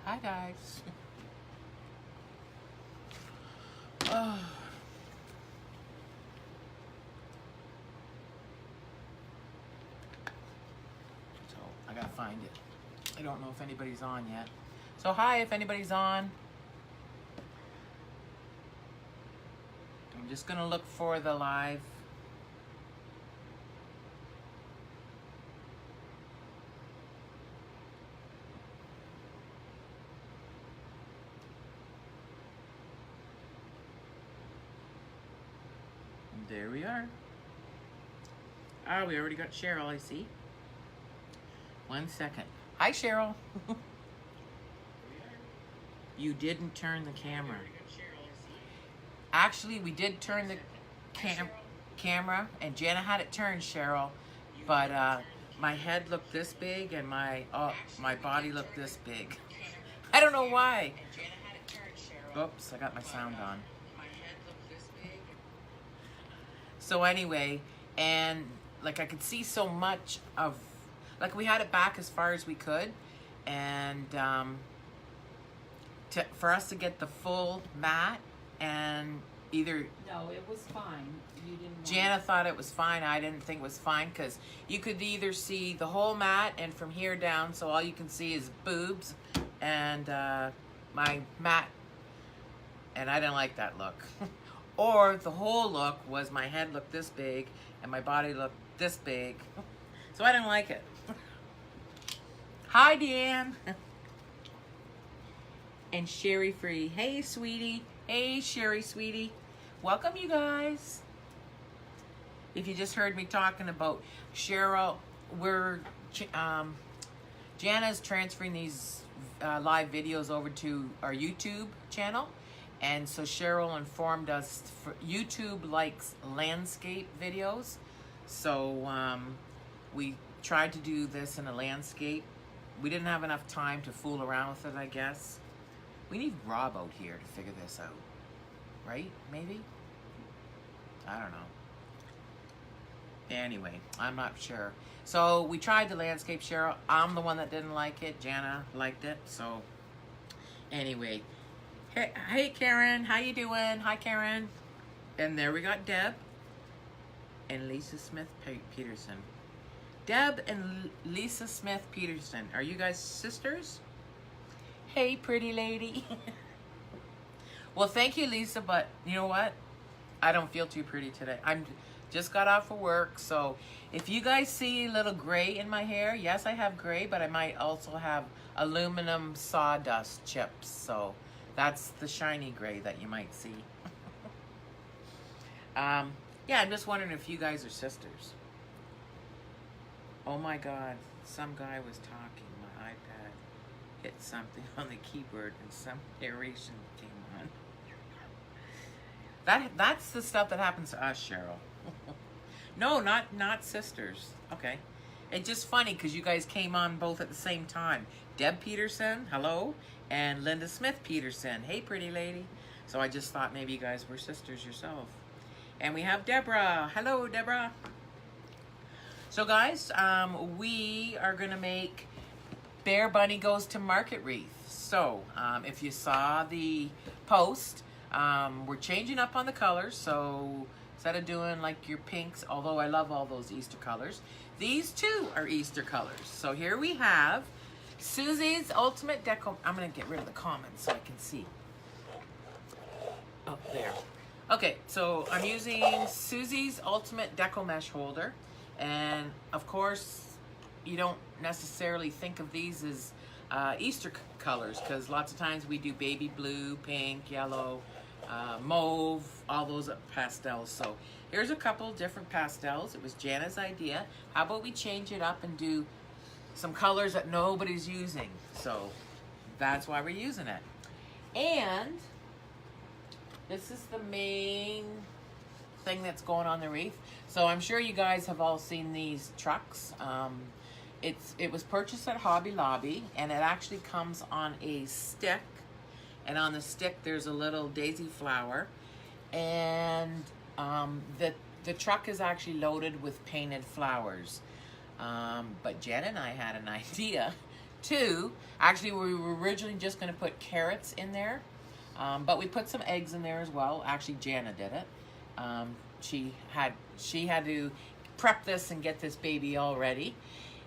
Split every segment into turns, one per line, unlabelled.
Hi guys. Oh. So I gotta find it. I don't know if anybody's on yet. So hi, if anybody's on. I'm just gonna look for the live. There we are. Ah, we already got Cheryl, I see. 1 second. Hi, Cheryl. You didn't turn the camera. Actually, we did turn the camera, and Jana had it turned, Cheryl. But my head looked this big, and my body looked this big. I don't know why. Oops, I got my sound on. So anyway, and like I could see so much of, like we had it back as far as we could, and for us to get the full mat, and either
no, it was fine. You didn't.
Jana thought it was fine. I didn't think it was fine because you could either see the whole mat and from here down, so all you can see is boobs and my mat, and I didn't like that look. Or the whole look was my head looked this big and my body looked this big. So I didn't like it. Hi, Deanne. And Sherry Free. Hey, sweetie. Hey, Sherry, sweetie. Welcome, you guys. If you just heard me talking about Cheryl, Jana's transferring these live videos over to our YouTube channel. And so Cheryl informed us YouTube likes landscape videos. So we tried to do this in a landscape. We didn't have enough time to fool around with it, I guess. We need Rob out here to figure this out. Right? Maybe? I don't know. Anyway, I'm not sure. So we tried the landscape, Cheryl. I'm the one that didn't like it. Jana liked it. So anyway. Hey Karen, how you doing? Hi Karen. And there we got Deb and Lisa Smith Peterson. Deb and Lisa Smith Peterson. Are you guys sisters? Hey pretty lady. Well, thank you Lisa, but you know what? I don't feel too pretty today. I'm just got off of work, so if you guys see a little gray in my hair, yes I have gray, but I might also have aluminum sawdust chips, so that's the shiny gray that you might see. Yeah, I'm just wondering if you guys are sisters. Oh my God, some guy was talking. My iPad hit something on the keyboard and some narration came on. That's the stuff that happens to us, Cheryl. No, not sisters. Okay. It's just funny because you guys came on both at the same time. Deb Peterson, hello, and Linda Smith Peterson. Hey, pretty lady. So I just thought maybe you guys were sisters yourself. And we have Deborah. Hello, Deborah. So guys, we are going to make Bear Bunny Goes to Market wreath. So if you saw the post, we're changing up on the colors. So instead of doing like your pinks, although I love all those Easter colors, these two are Easter colors. So here we have Susie's Ultimate Deco. I'm going to get rid of the comments so I can see. Oh, there. Okay, so I'm using Susie's Ultimate Deco Mesh Holder. And of course, you don't necessarily think of these as Easter colors because lots of times we do baby blue, pink, yellow, mauve, all those pastels. So here's a couple different pastels. It was Jana's idea. How about we change it up and do some colors that nobody's using? So that's why we're using it. And this is the main thing that's going on the wreath. So I'm sure you guys have all seen these trucks. It was purchased at Hobby Lobby, and it actually comes on a stick. And on the stick, there's a little daisy flower. And the truck is actually loaded with painted flowers. But Jen and I had an idea two. Actually, we were originally just going to put carrots in there, but we put some eggs in there as well. Actually, Jana did it. She had to prep this and get this baby all ready.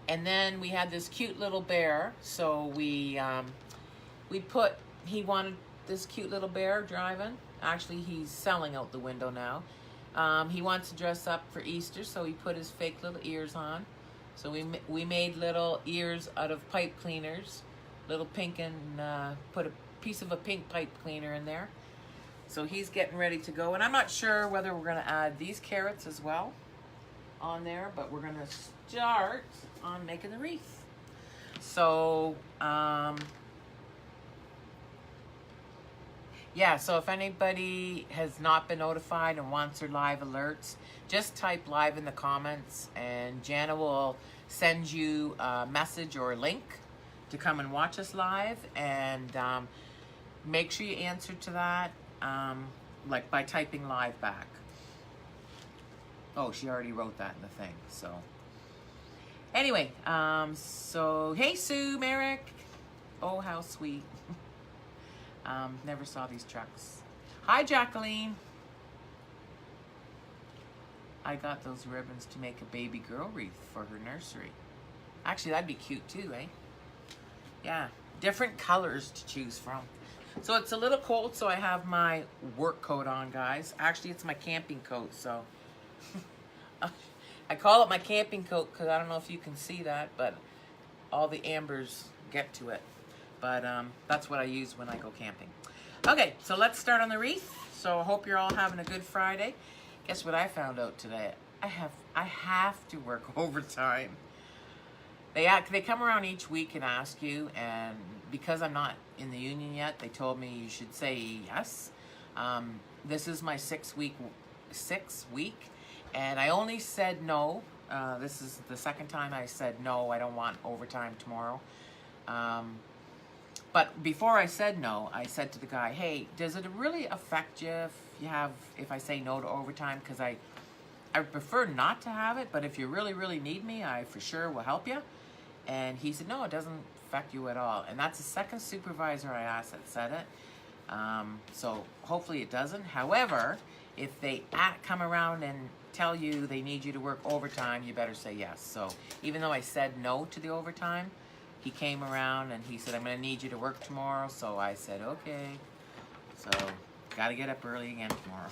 And then we had this cute little bear, so he wanted this cute little bear driving. Actually, he's selling out the window now. He wants to dress up for Easter, so he put his fake little ears on. So we made little ears out of pipe cleaners, little pink, and put a piece of a pink pipe cleaner in there. So he's getting ready to go. And I'm not sure whether we're going to add these carrots as well on there, but we're going to start on making the wreath. So, yeah, so if anybody has not been notified and wants their live alerts, just type live in the comments and Jana will send you a message or a link to come and watch us live, and make sure you answer to that, like by typing live back. Oh, she already wrote that in the thing, so. Anyway, so hey Sue, Merrick. Oh, how sweet. Never saw these trucks. Hi, Jacqueline. I got those ribbons to make a baby girl wreath for her nursery. Actually, that'd be cute too, eh? Yeah, different colors to choose from. So it's a little cold, so I have my work coat on, guys. Actually, it's my camping coat, so. I call it my camping coat because I don't know if you can see that, but all the ambers get to it. But that's what I use when I go camping. Okay, so let's start on the wreath. So I hope you're all having a good Friday. Guess what I found out today? I have to work overtime. They come around each week and ask you, and because I'm not in the union yet, they told me you should say yes. This is my sixth week, and I only said no. This is the second time I said no, I don't want overtime tomorrow. But before I said no, I said to the guy, hey, does it really affect you if I say no to overtime? Because I prefer not to have it, but if you really, really need me, I for sure will help you. And he said, no, it doesn't affect you at all. And that's the second supervisor I asked that said it. So hopefully it doesn't. However, if they come around and tell you they need you to work overtime, you better say yes. So even though I said no to the overtime, he came around and he said, I'm going to need you to work tomorrow. So I said, okay. So got to get up early again tomorrow.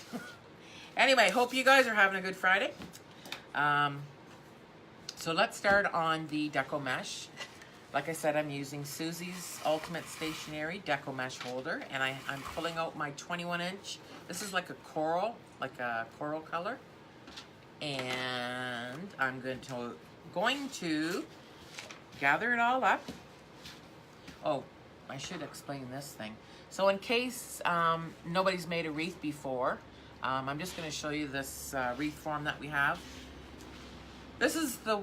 Anyway, hope you guys are having a good Friday. So let's start on the deco mesh. Like I said, I'm using Susie's Ultimate Stationery Deco Mesh Holder, and I'm pulling out my 21-inch. This is like a coral color. And I'm going to gather it all up. Oh, I should explain this thing. So in case nobody's made a wreath before, I'm just going to show you this wreath form that we have. This is the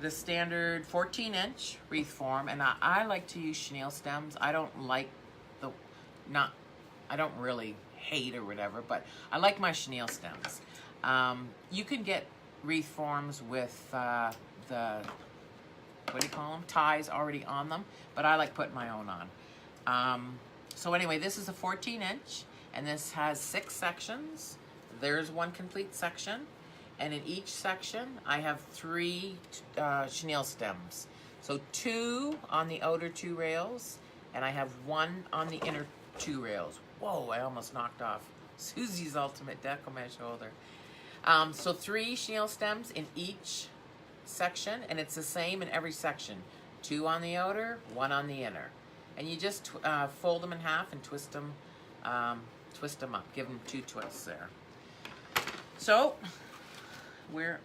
standard 14-inch wreath form, and I like to use chenille stems. I don't really hate or whatever, but I like my chenille stems. You can get wreath forms with the, what do you call them? Ties already on them, but I like putting my own on. So anyway, this is a 14-inch, and this has 6 sections. There's one complete section. And in each section, I have 3 chenille stems. So 2 on the outer 2 rails, and I have 1 on the inner 2 rails. Whoa, I almost knocked off Susie's Ultimate Deco Mesh Holder. So 3 chenille stems in each section, and it's the same in every section. 2 on the outer, 1 on the inner. And you just fold them in half and twist them up. Give them 2 twists there. So, oh yeah,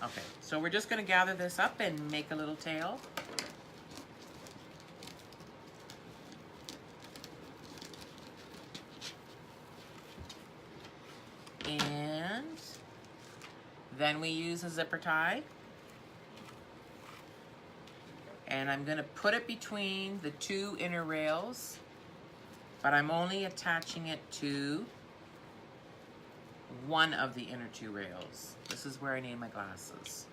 okay. So we're just gonna gather this up and make a little tail. And then we use a zipper tie. And I'm gonna put it between the 2 inner rails, but I'm only attaching it to 1 of the inner 2 rails. This is where I need my glasses.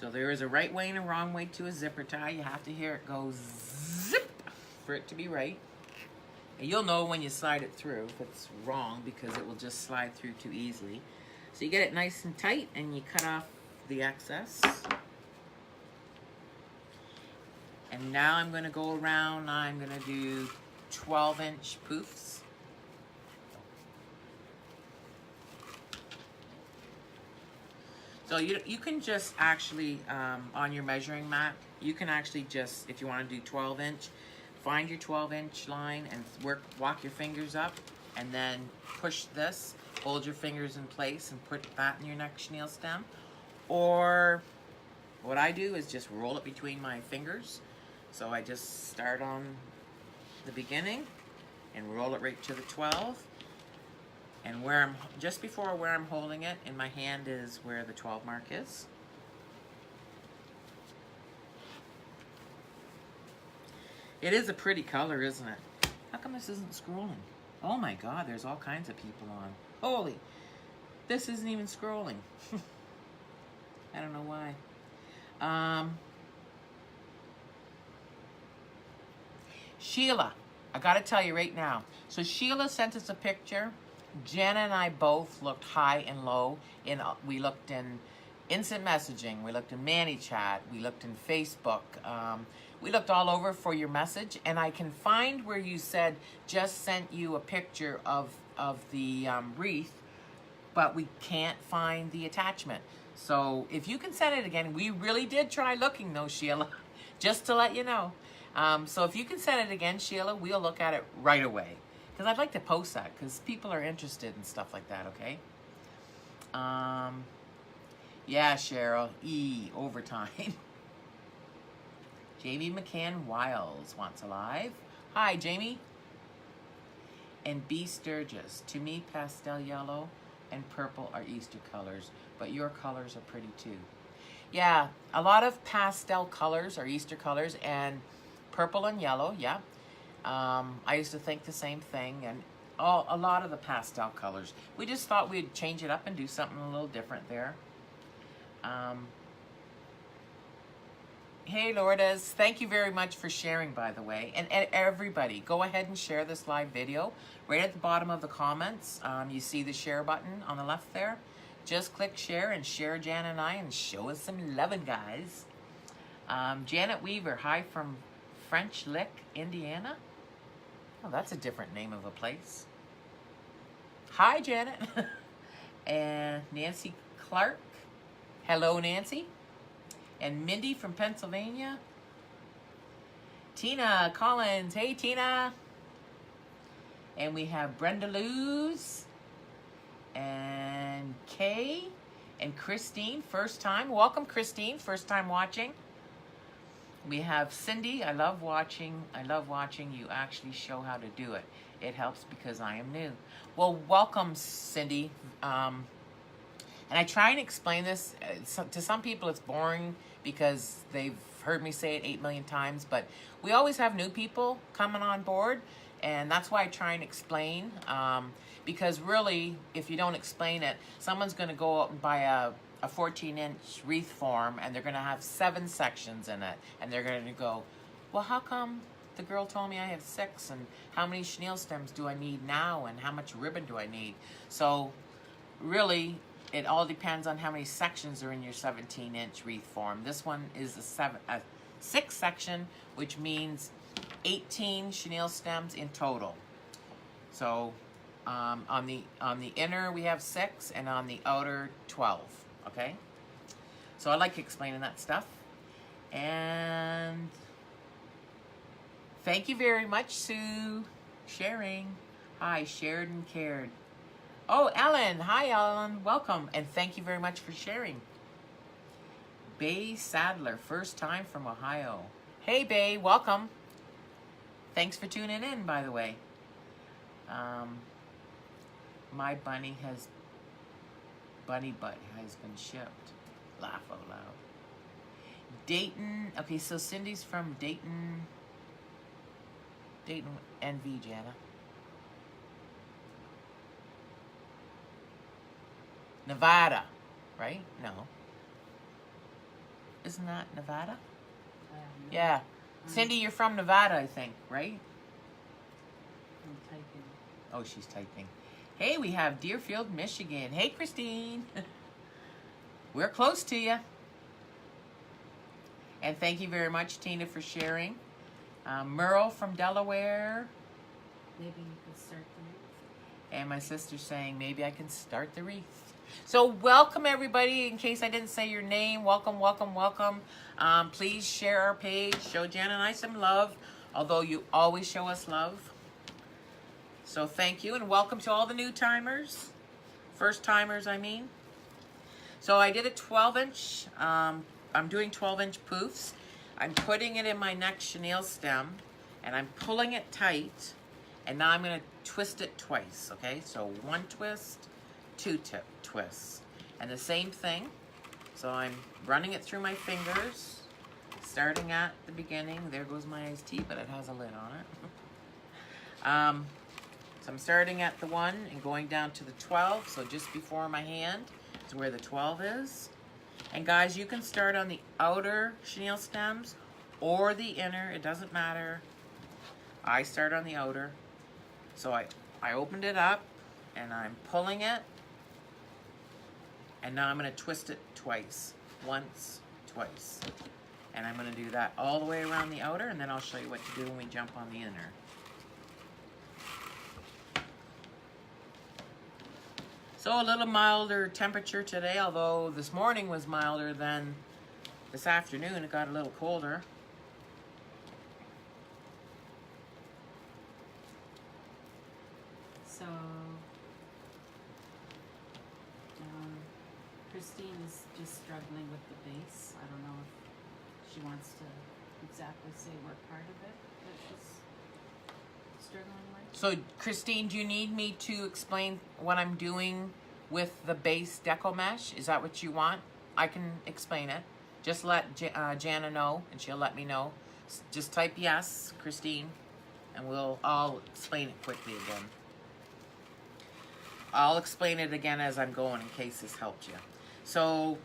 So there is a right way and a wrong way to a zipper tie. You have to hear it go zip for it to be right. And you'll know when you slide it through if it's wrong, because it will just slide through too easily. So you get it nice and tight and you cut off the excess. And now I'm going to go around. I'm going to do 12-inch poufs. So you can just actually, on your measuring mat, you can actually just, if you want to do 12-inch, find your 12-inch line and walk your fingers up, and then push this, hold your fingers in place and put that in your next chenille stem. Or what I do is just roll it between my fingers. So I just start on the beginning and roll it right to the 12. And where I'm, just before where I'm holding it in my hand is where the 12 mark is. It is a pretty color, isn't it? How come this isn't scrolling? Oh my God, there's all kinds of people on. Holy, this isn't even scrolling. I don't know why. Sheila, I gotta tell you right now. So Sheila sent us a picture. Jenna and I both looked high and low. We looked in instant messaging. We looked in ManyChat. We looked in Facebook. We looked all over for your message, and I can find where you said just sent you a picture of the wreath, but we can't find the attachment. So if you can send it again, we really did try looking though, Sheila, just to let you know. So if you can send it again, Sheila, we'll look at it right away. Because I'd like to post that, because people are interested in stuff like that, okay? Yeah, Cheryl, overtime. Jamie McCann Wiles wants alive. Hi, Jamie. And B. Sturgis. To me, pastel yellow and purple are Easter colors, but your colors are pretty too. Yeah, a lot of pastel colors are Easter colors, and purple and yellow, yeah. I used to think the same thing, and a lot of the pastel colors. We just thought we'd change it up and do something a little different there. Hey, Lourdes, thank you very much for sharing, by the way. And everybody, go ahead and share this live video. Right at the bottom of the comments, you see the share button on the left there. Just click share and share Jan and I and show us some loving, guys. Janet Weaver, hi from French Lick, Indiana. Oh, that's a different name of a place. Hi, Janet. And Nancy Clark. Hello, Nancy. And Mindy from Pennsylvania. Tina Collins. Hey, Tina. And we have Brenda Luz. And Kay. And Christine, first time. Welcome, Christine, first time watching. We have Cindy. I love watching you actually show how to do it. It helps because I am new. Well, welcome, Cindy. And I try and explain this. To some people it's boring because they've heard me say it 8 million times, but we always have new people coming on board, and that's why I try and explain. Because really, if you don't explain it, someone's going to go out and buy a 14-inch wreath form, and they're going to have 7 sections in it, and they're going to go, well, how come the girl told me I have 6, and how many chenille stems do I need now, and how much ribbon do I need? So really, it all depends on how many sections are in your 17-inch wreath form. This one is a 6 section, which means 18 chenille stems in total. So on the inner we have 6, and on the outer 12. Okay, so I like explaining that stuff. And thank you very much, Sue, sharing. Hi, shared and cared. Oh, Ellen. Hi, Ellen. Welcome, and thank you very much for sharing. Bay Sadler, first time from Ohio. Hey, Bay, welcome. Thanks for tuning in, by the way. My bunny butt has been shipped. Laugh out loud. Dayton. Okay, so Cindy's from Dayton. Dayton, NV, Jana. Nevada, right? No. Isn't that Nevada?
No.
Yeah. Cindy, you're from Nevada, I think, right?
I'm typing.
Oh, she's typing. Hey, we have Deerfield, Michigan. Hey, Christine. We're close to you. And thank you very much, Tina, for sharing. Merle from Delaware.
Maybe you could start the wreath.
And my sister's saying, maybe I can start the wreath. So welcome, everybody. In case I didn't say your name, welcome, welcome, welcome. Please share our page. Show Jan and I some love, although you always show us love. So thank you, and welcome to all the new timers. First timers, I mean. So I did a 12-inch. I'm doing 12-inch poufs. I'm putting it in my next chenille stem, and I'm pulling it tight. And now I'm going to twist it twice, okay? So one twist, two twists. And the same thing. So I'm running it through my fingers, starting at the beginning. There goes my iced tea, but it has a lid on it. So I'm starting at the 1 and going down to the 12. So just before my hand is where the 12 is. And guys, you can start on the outer chenille stems or the inner. It doesn't matter. I start on the outer. So I opened it up and I'm pulling it. And now I'm going to twist it twice. Once, twice. And I'm going to do that all the way around the outer, and then I'll show you what to do when we jump on the inner. So a little milder temperature today, although this morning was milder than this afternoon. It got a little colder.
So, Christine is just struggling with the base. I don't know if she wants to exactly say what part of it that she's struggling with.
So, Christine, do you need me to explain what I'm doing with the base deco mesh? Is that what you want? I can explain it. Just let Jana know, and she'll let me know. Just type yes, Christine, and I'll explain it quickly again. I'll explain it again as I'm going in case this helped you. So,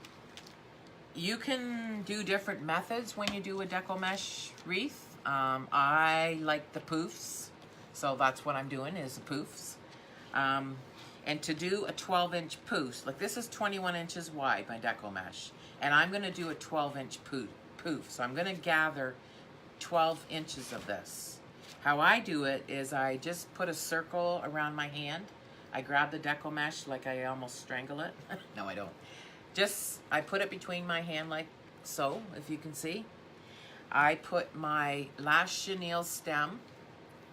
you can do different methods when you do a deco mesh wreath. I like the poufs. So that's what I'm doing is the poufs. And to do a 12-inch pouf, like this is 21 inches wide, my deco mesh. And I'm going to do a 12-inch pouf. So I'm going to gather 12 inches of this. How I do it is I just put a circle around my hand. I grab the deco mesh like I almost strangle it. No, I don't. I put it between my hand like so, if you can see. I put my last chenille stem,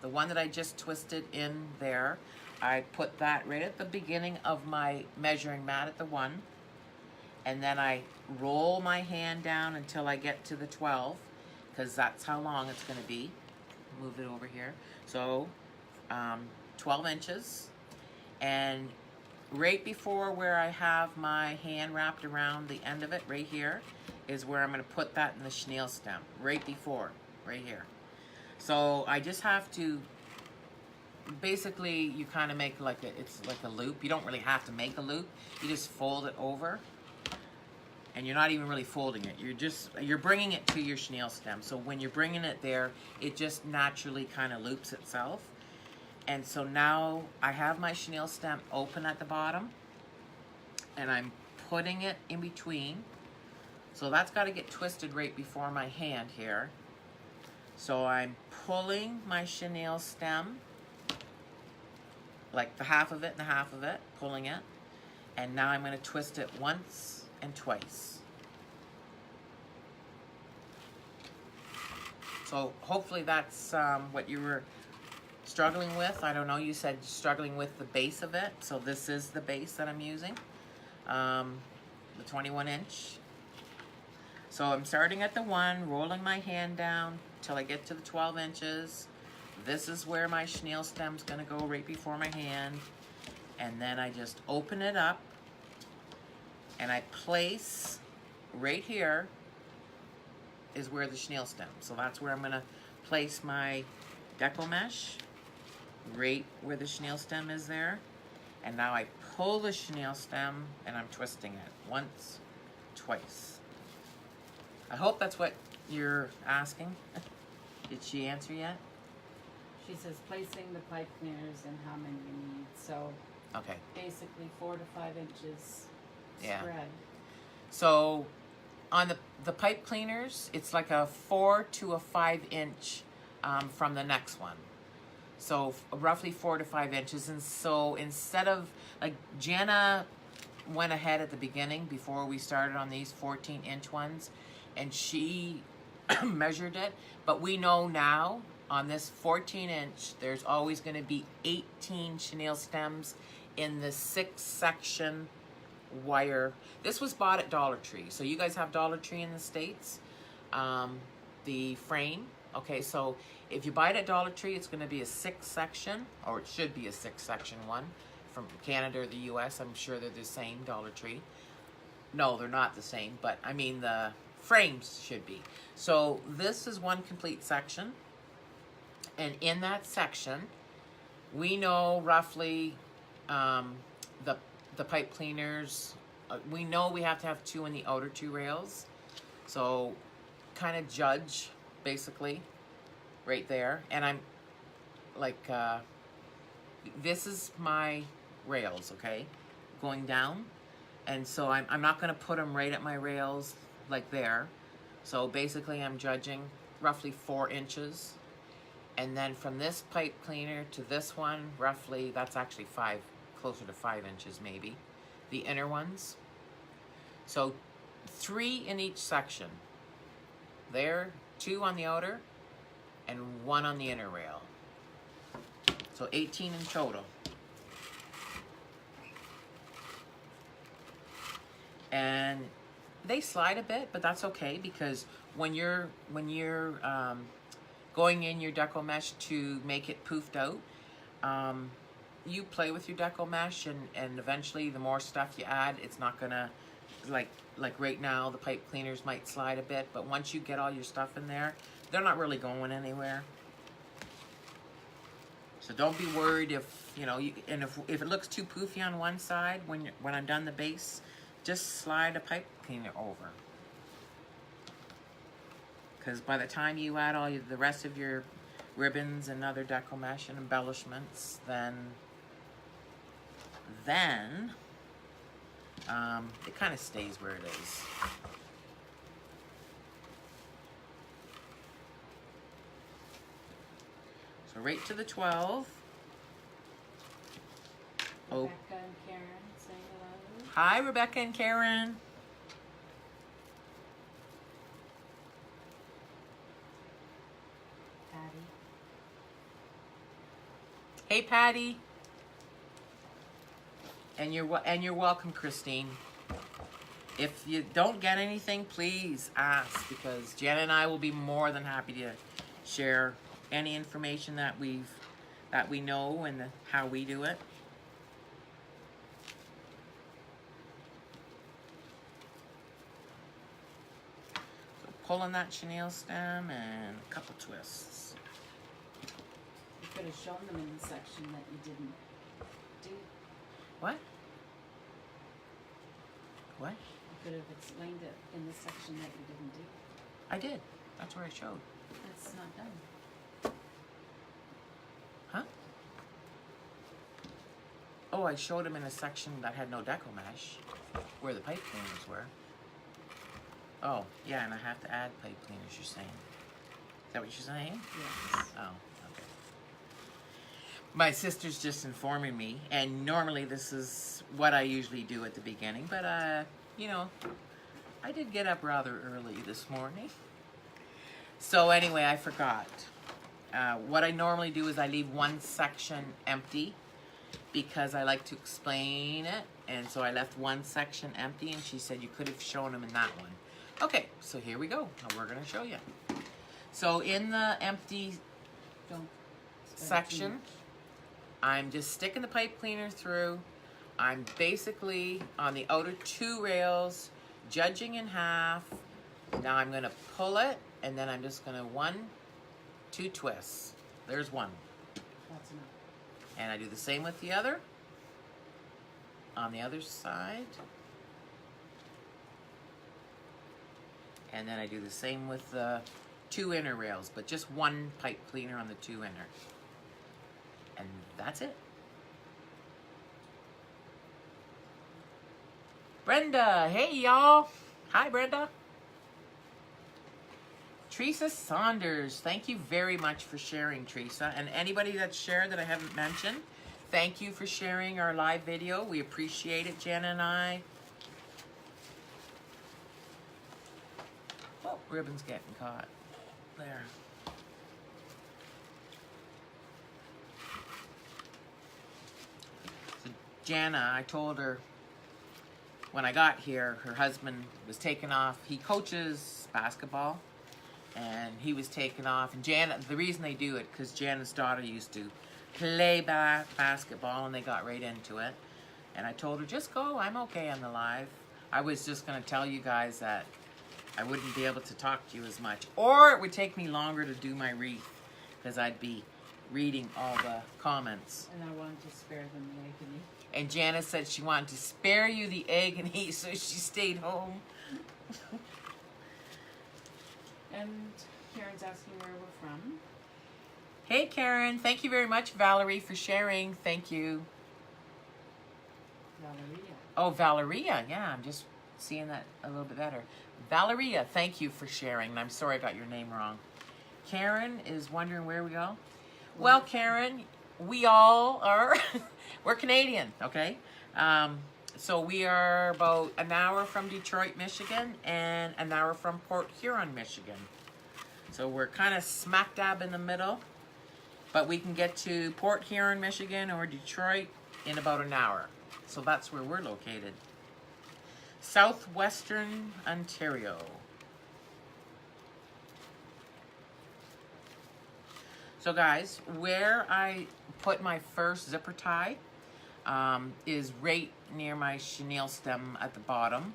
the one that I just twisted in there, I put that right at the beginning of my measuring mat at the 1. And then I roll my hand down until I get to the 12, because that's how long it's going to be. Move it over here. So, 12 inches. And right before where I have my hand wrapped around the end of it, right here, is where I'm going to put that in the chenille stem. Right before, right here. So I just have to, basically you kind of make like it's like a loop. You don't really have to make a loop. You just fold it over. And you're not even really folding it. You're bringing it to your chenille stem. So when you're bringing it there, it just naturally kind of loops itself. And so now I have my chenille stem open at the bottom, and I'm putting it in between. So that's got to get twisted right before my hand here. So I'm pulling my chenille stem, like the half of it and the half of it, pulling it. And now I'm going to twist it once and twice. So hopefully that's what you were struggling with. I don't know, you said struggling with the base of it. So this is the base that I'm using, the 21 inch. So I'm starting at the 1, rolling my hand down till I get to the 12 inches. This is where my chenille stem's gonna go right before my hand. And then I just open it up and I place right here is where the chenille stem. So that's where I'm gonna place my deco mesh, right where the chenille stem is there. And now I pull the chenille stem and I'm twisting it once, twice. I hope that's what you're asking. Did she answer yet?
She says placing the pipe cleaners and how many you need. So
Okay.
basically 4 to 5 inches
Yeah.
spread.
So on the pipe cleaners, it's like a 4 to a 5 inch from the next one. So roughly 4 to 5 inches. And so instead of, like, Jana went ahead at the beginning before we started on these 14-inch ones, and she measured it. But we know now on this 14-inch, there's always going to be 18 chenille stems in the 6-section wire. This was bought at Dollar Tree. So you guys have Dollar Tree in the States. The frame. Okay, so if you buy it at Dollar Tree, it's going to be a 6-section, or it should be a 6-section one. From Canada or the US, I'm sure they're the same, Dollar Tree. No, they're not the same, but I mean the frames should be. So this is one complete section. And in that section, we know roughly the pipe cleaners. We know we have to have 2 in the outer 2 rails. So kind of judge, basically, right there. And I'm like, this is my rails, okay, going down. And so I'm not going to put them right at my rails like there. So basically I'm judging roughly 4 inches. And then from this pipe cleaner to this one, roughly, that's actually 5, closer to 5 inches maybe, the inner ones. So 3 in each section. There, 2 on the outer, and 1 on the inner rail. So 18 in total. And they slide a bit, but that's okay, because when you're going in your deco mesh to make it poofed out, you play with your deco mesh, and eventually the more stuff you add, it's not gonna, like right now the pipe cleaners might slide a bit, but once you get all your stuff in there, they're not really going anywhere. So don't be worried if, you know, if it looks too poofy on one side when I'm done the base, just slide a pipe cleaner over. Because by the time you add all the rest of your ribbons and other deco mesh and embellishments, then it kind of stays where it is. So right to the 12. Oh.
Rebecca and Karen saying hello.
Hi, Rebecca and Karen.
Patty.
Hey, Patty. And you're welcome, Christine. If you don't get anything, please ask, because Jen and I will be more than happy to share any information that we know and how we do it. So pulling that chenille stem and a couple twists.
You could have shown them in the section that you didn't do.
What? What?
You could have explained it in the section that you didn't do.
I did. That's where I showed.
It's not done.
Huh? Oh, I showed him in a section that had no deco mesh, where the pipe cleaners were. Oh, yeah, and I have to add pipe cleaners, you're saying. Is that what you're saying?
Yes.
Oh, okay. My sister's just informing me, and normally this is what I usually do at the beginning, but, you know, I did get up rather early this morning. So anyway, I forgot. What I normally do is I leave one section empty because I like to explain it. And so I left one section empty, and she said you could have shown them in that one. Okay, so here we go. Now we're going to show you. So in the empty
Don't
section, I'm just sticking the pipe cleaner through. I'm basically on the outer 2 rails, judging in half. Now I'm going to pull it, and then I'm just going to 1, 2 twists. There's 1.
That's enough.
And I do the same with the other. On the other side. And then I do the same with the 2 inner rails, but just 1 pipe cleaner on the 2 inner. And that's it. Brenda, hey y'all. Hi Brenda. Teresa Saunders, thank you very much for sharing, Teresa. And anybody that's shared that I haven't mentioned, thank you for sharing our live video. We appreciate it, Jenna and I. Oh, ribbon's getting caught. There. So Jana, I told her when I got here, her husband was taken off. He coaches basketball. And he was taken off. And Janet, the reason they do it, because Janet's daughter used to play basketball, and they got right into it. And I told her, just go, I'm okay on the live. I was just going to tell you guys that I wouldn't be able to talk to you as much. Or it would take me longer to do my wreath, because I'd be reading all the comments.
And I wanted to spare them the agony.
And Janet said she wanted to spare you the agony, so she stayed home.
And Karen's asking where we're from.
Hey Karen, thank you very much, Valerie, for sharing. Thank you.
Valeria.
Oh, Valeria. Yeah, I'm just seeing that a little bit better. Valeria, thank you for sharing. And I'm sorry I got your name wrong. Karen is wondering where we all. Well, Karen, we all are. We're Canadian, okay? So we are about an hour from Detroit, Michigan, and an hour from Port Huron, Michigan. So we're kind of smack dab in the middle, but we can get to Port Huron, Michigan, or Detroit in about an hour. So that's where we're located. Southwestern Ontario. So guys, where I put my first zipper tie is right near my chenille stem at the bottom.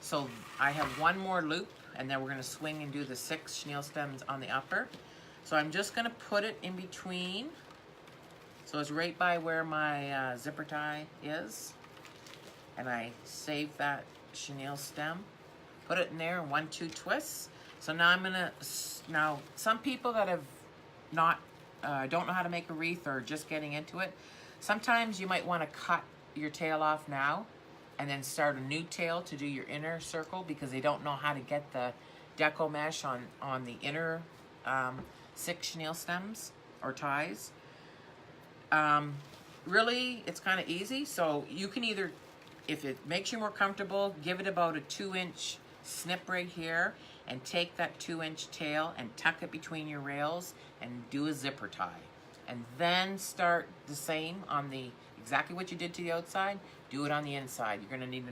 So I have 1 more loop, and then we're going to swing and do the 6 chenille stems on the upper. So I'm just going to put it in between. So it's right by where my zipper tie is. And I save that chenille stem, put it in there, 1, 2 twists. So now I'm going to, now some people that have not, don't know how to make a wreath or just getting into it, sometimes you might want to cut your tail off now and then start a new tail to do your inner circle, because they don't know how to get the deco mesh on the inner 6 chenille stems or ties. Really, it's kind of easy. So you can either, if it makes you more comfortable, give it about a 2-inch snip right here and take that 2-inch tail and tuck it between your rails and do a zipper tie. And then start the same on the, exactly what you did to the outside, do it on the inside. You're gonna need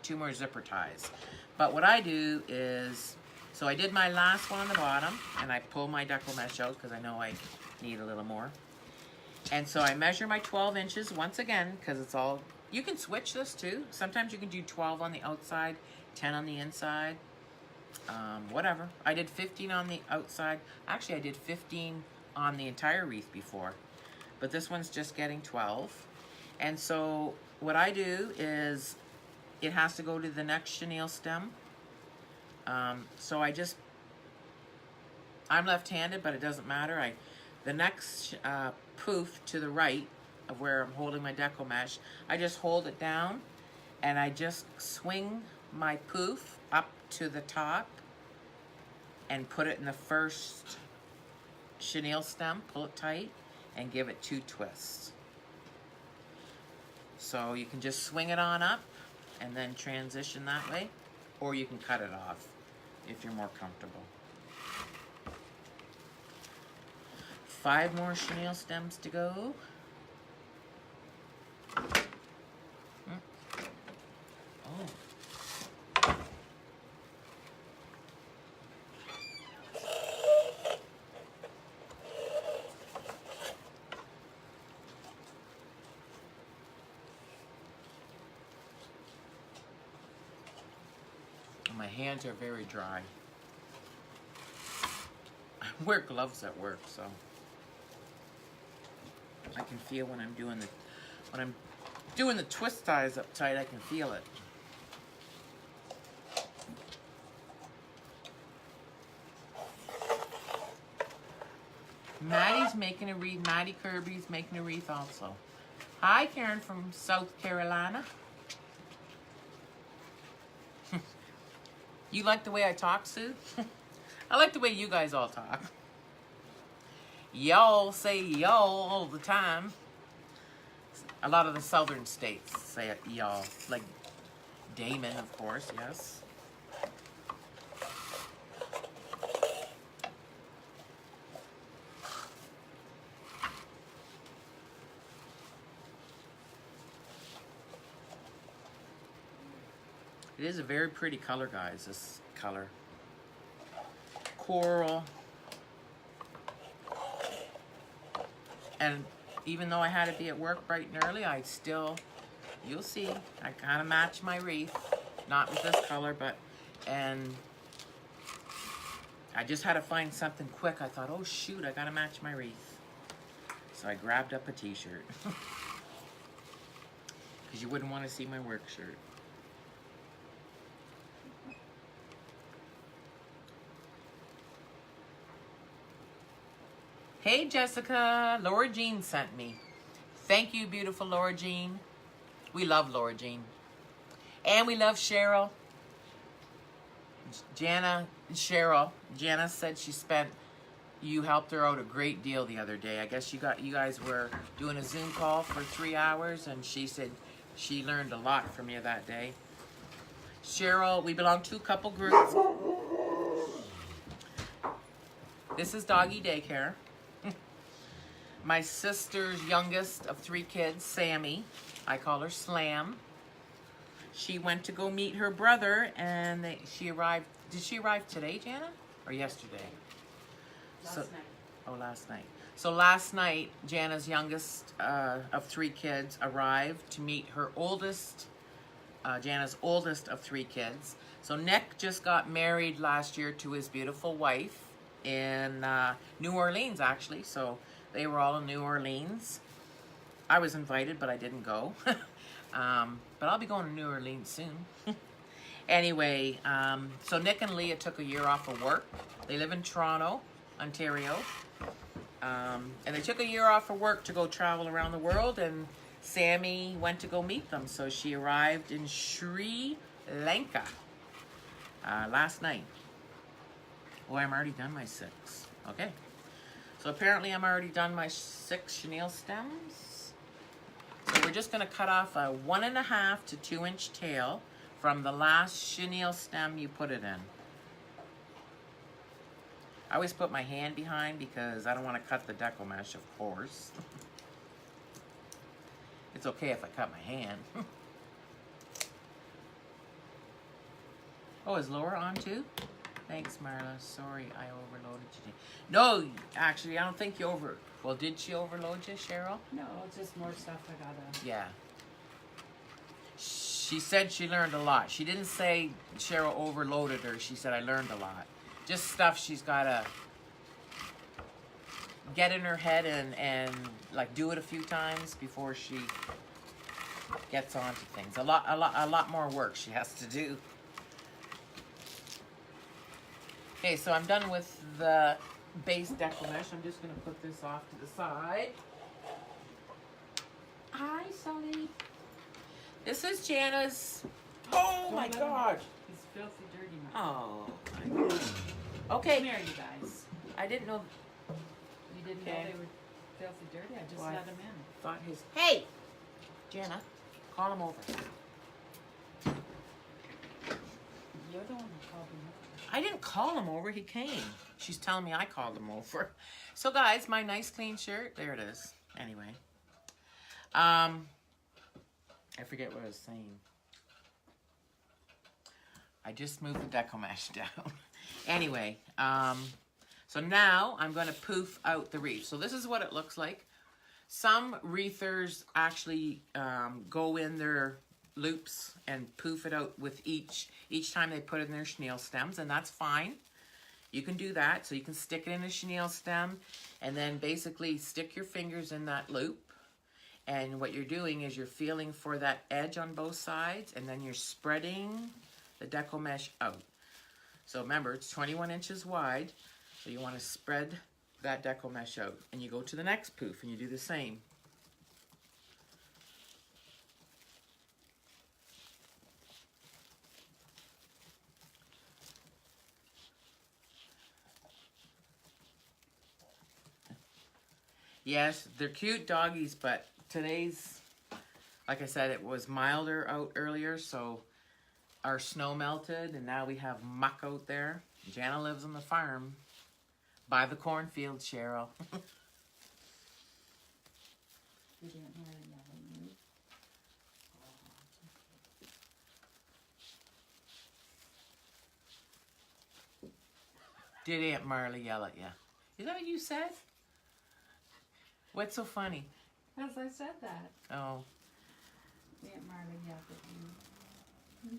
2 more zipper ties. But what I do is, so I did my last one on the bottom, and I pull my deco mesh out because I know I need a little more. And so I measure my 12 inches once again, because it's all, you can switch this too. Sometimes you can do 12 on the outside, 10 on the inside, whatever. I did 15 on the outside. Actually, I did 15 on the entire wreath before, but this one's just getting 12. And so what I do is, it has to go to the next chenille stem. So I'm left-handed, but it doesn't matter. The next poof to the right of where I'm holding my deco mesh, I just hold it down and I just swing my poof up to the top and put it in the first chenille stem, pull it tight, and give it 2 twists. So you can just swing it on up and then transition that way, or you can cut it off if you're more comfortable. 5 more chenille stems to go. Oh. My hands are very dry. I wear gloves at work, so I can feel when I'm doing the twist ties up tight. I can feel it. Maddie's making a wreath. Maddie Kirby's making a wreath also. Hi, Karen from South Carolina. You like the way I talk, Sue? I like the way you guys all talk. Y'all say y'all all the time. A lot of the southern states say it, y'all. Like Damon, of course, yes. It is a very pretty color, guys, this color. Coral. And even though I had to be at work bright and early, I still, you'll see, I kind of match my wreath. Not with this color, but, and I just had to find something quick. I thought, oh shoot, I gotta match my wreath. So I grabbed up a t-shirt. Because you wouldn't want to see my work shirt. Hey Jessica, Laura Jean sent me. Thank you, beautiful Laura Jean. We love Laura Jean. And we love Cheryl. Jana said you helped her out a great deal the other day. I guess you guys were doing a Zoom call for 3 hours, and she said she learned a lot from you that day. Cheryl, we belong to a couple groups. This is doggy daycare. My sister's youngest of 3 kids, Sammy, I call her Slam. She went to go meet her brother, and she arrived. Did she arrive today, Jana, or yesterday?
Last night.
Oh, last night. So last night, Jana's youngest of 3 kids arrived to meet her oldest, Jana's oldest of 3 kids. So Nick just got married last year to his beautiful wife in New Orleans, actually. So they were all in New Orleans. I was invited, but I didn't go. But I'll be going to New Orleans soon. Anyway, so Nick and Leah took a year off of work. They live in Toronto, Ontario. And they took a year off of work to go travel around the world, and Sammy went to go meet them. So she arrived in Sri Lanka last night. Oh, I'm already done my 6. Okay. So apparently I'm already done my 6 chenille stems. So we're just going to cut off a 1.5 to 2 inch tail from the last chenille stem you put it in. I always put my hand behind because I don't want to cut the deco mesh, of course. It's okay if I cut my hand. Oh, is Laura on too? Thanks, Marla. Sorry, I overloaded you. No, actually, I don't think you Well, did she overload you, Cheryl?
No, it's just more stuff I gotta...
Yeah. She said she learned a lot. She didn't say Cheryl overloaded her. She said I learned a lot. Just stuff she's gotta get in her head and like do it a few times before she gets onto things. A lot more work she has to do. Okay, so I'm done with the base deco mesh. I'm just going to put this off to the side. Hi, Sonny. This is Jana's. Oh my God.
He's filthy dirty now.
Oh my God. Okay.
Come here, you guys.
I didn't know.
You didn't know they were filthy dirty? I just
Well,
let him in.
Thought his. Hey, Jana, call him over.
You're the one who called him over.
I didn't call him over. He came. She's telling me I called him over. So guys, my nice clean shirt. There it is. Anyway. I forget what I was saying. I just moved the deco mesh down. Anyway, so now I'm going to poof out the wreath. So this is what it looks like. Some wreathers actually go in their loops and poof it out with each time they put in their chenille stems, and that's fine. You can do that. So you can stick it in a chenille stem and then basically stick your fingers in that loop. And what you're doing is you're feeling for that edge on both sides, and then you're spreading the deco mesh out. So remember, it's 21 inches wide, so you want to spread that deco mesh out. And you go to the next poof and you do the same. Yes, they're cute doggies, but today's, like I said, it was milder out earlier, so our snow melted, and now we have muck out there. Jana lives on the farm by the cornfield, Cheryl.
You didn't hear it yet, didn't you?
Did Aunt Marley yell at you? Is that what you said? What's so funny?
As I said that.
Oh.
Aunt Marley yelled at you.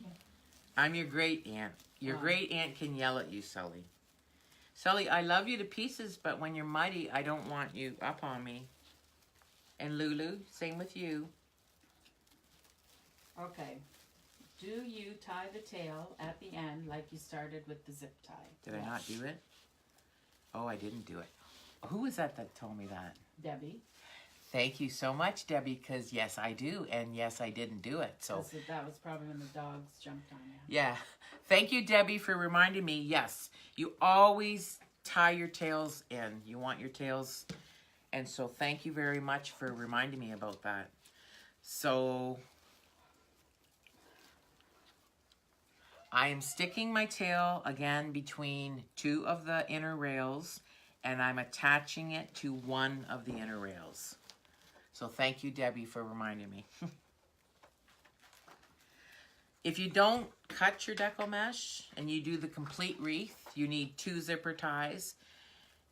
I'm your great aunt. Your great aunt can yell at you, Sully. Sully, I love you to pieces, but when you're mighty, I don't want you up on me. And Lulu, same with you.
Okay. Do you tie the tail at the end like you started with the zip tie?
Did I not do it? Oh, I didn't do it. Who was that told me that?
Debbie.
Thank you so much, Debbie, because yes, I do, and yes, I didn't do it. So
That was probably when the dogs jumped on you.
yeah. Thank you, Debbie, for reminding me. Yes, you always tie your tails in. You want your tails, and so thank you very much for reminding me about that. So I am sticking my tail again between two of the inner rails, and I'm attaching it to one of the inner rails. So thank you, Debbie, for reminding me. If you don't cut your deco mesh and you do the complete wreath, you need 2 zipper ties.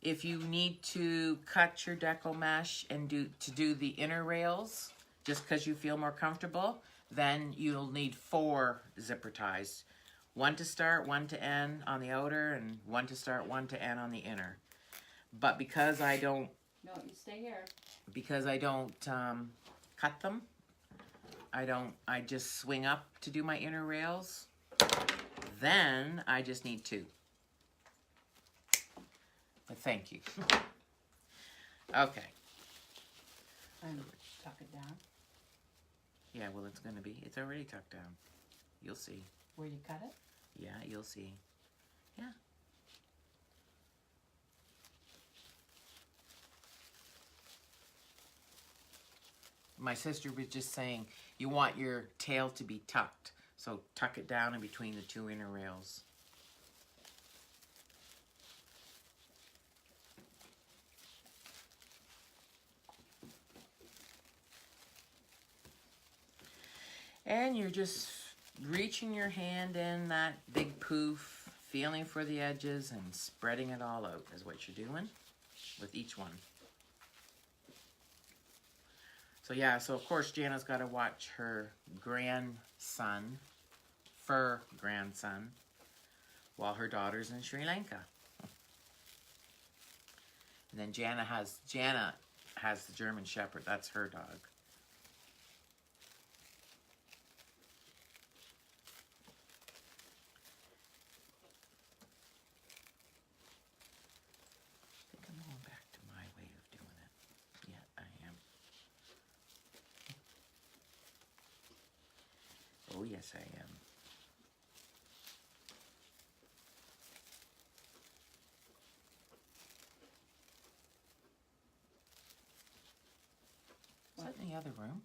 If you need to cut your deco mesh and do the inner rails, just because you feel more comfortable, then you'll need 4 zipper ties. 1 to start, 1 to end on the outer, and 1 to start, 1 to end on the inner. But because I don't...
No, you stay here.
Because I don't cut them, I just swing up to do my inner rails. Then I just need 2. But thank you. Okay.
And tuck it down.
Yeah, well, it's already tucked down. You'll see.
Where you cut it?
Yeah, you'll see. Yeah. My sister was just saying, you want your tail to be tucked. So tuck it down in between the 2 inner rails. And you're just reaching your hand in that big poof, feeling for the edges and spreading it all out is what you're doing with each one. So yeah, so of course Jana's got to watch her grandson, fur grandson, while her daughter's in Sri Lanka. And then Jana has the German Shepherd. That's her dog. I think I'm going back to my way of doing it. Yeah, I am. Oh, yes, I am. Is that in the other room?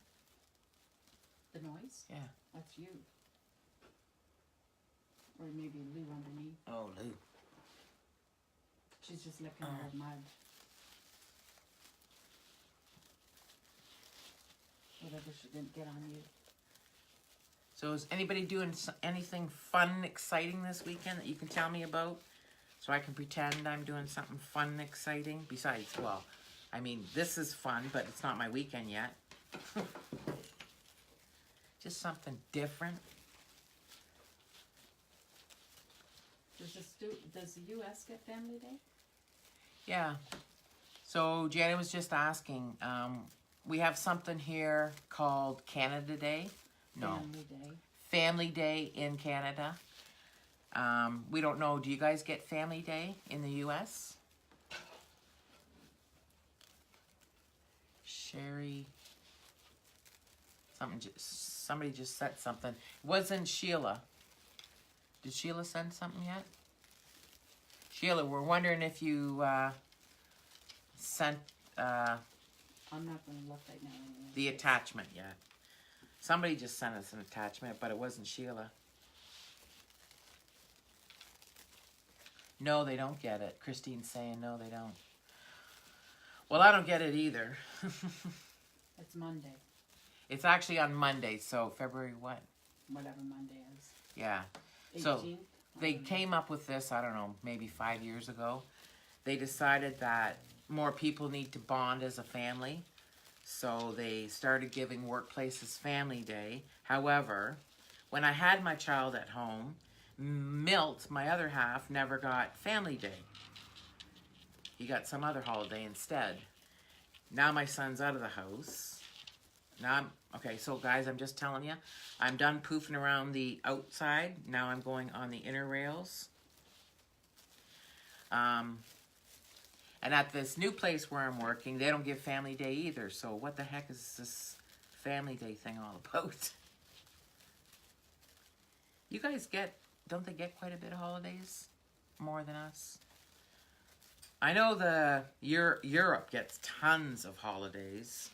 The noise?
Yeah.
That's you. Or maybe Lou underneath.
Oh, Lou.
She's just licking her mud. Whatever she didn't get on you.
So is anybody doing anything fun, exciting this weekend that you can tell me about? So I can pretend I'm doing something fun and exciting? Besides, well, I mean, this is fun, but it's not my weekend yet. Just something different.
Does the U.S. get Family Day?
Yeah. So Janet was just asking, we have something here called Canada Day. No.
Family Day.
Family Day in Canada. We don't know. Do you guys get Family Day in the U.S.? Sherry. Somebody just said something. It wasn't Sheila. Did Sheila send something yet? Sheila, we're wondering if you sent
I'm not going to look right now. Anyway.
the attachment yet. Somebody just sent us an attachment, but it wasn't Sheila. No, they don't get it. Christine's saying no, they don't. Well, I don't get it either.
It's Monday.
It's actually on Monday, so February what?
Whatever Monday is.
Yeah.
18th?
So they came up with this, I don't know, maybe 5 years ago. They decided that more people need to bond as a family. So they started giving workplaces Family Day. However, when I had my child at home, Milt, my other half, never got Family Day. He got some other holiday instead. Now my son's out of the house. Now okay, so guys, I'm just telling you, I'm done poofing around the outside. Now I'm going on the inner rails. And at this new place where I'm working, they don't give Family Day either. So what the heck is this Family Day thing all about? You guys don't they get quite a bit of holidays? More than us? I know Europe gets tons of holidays.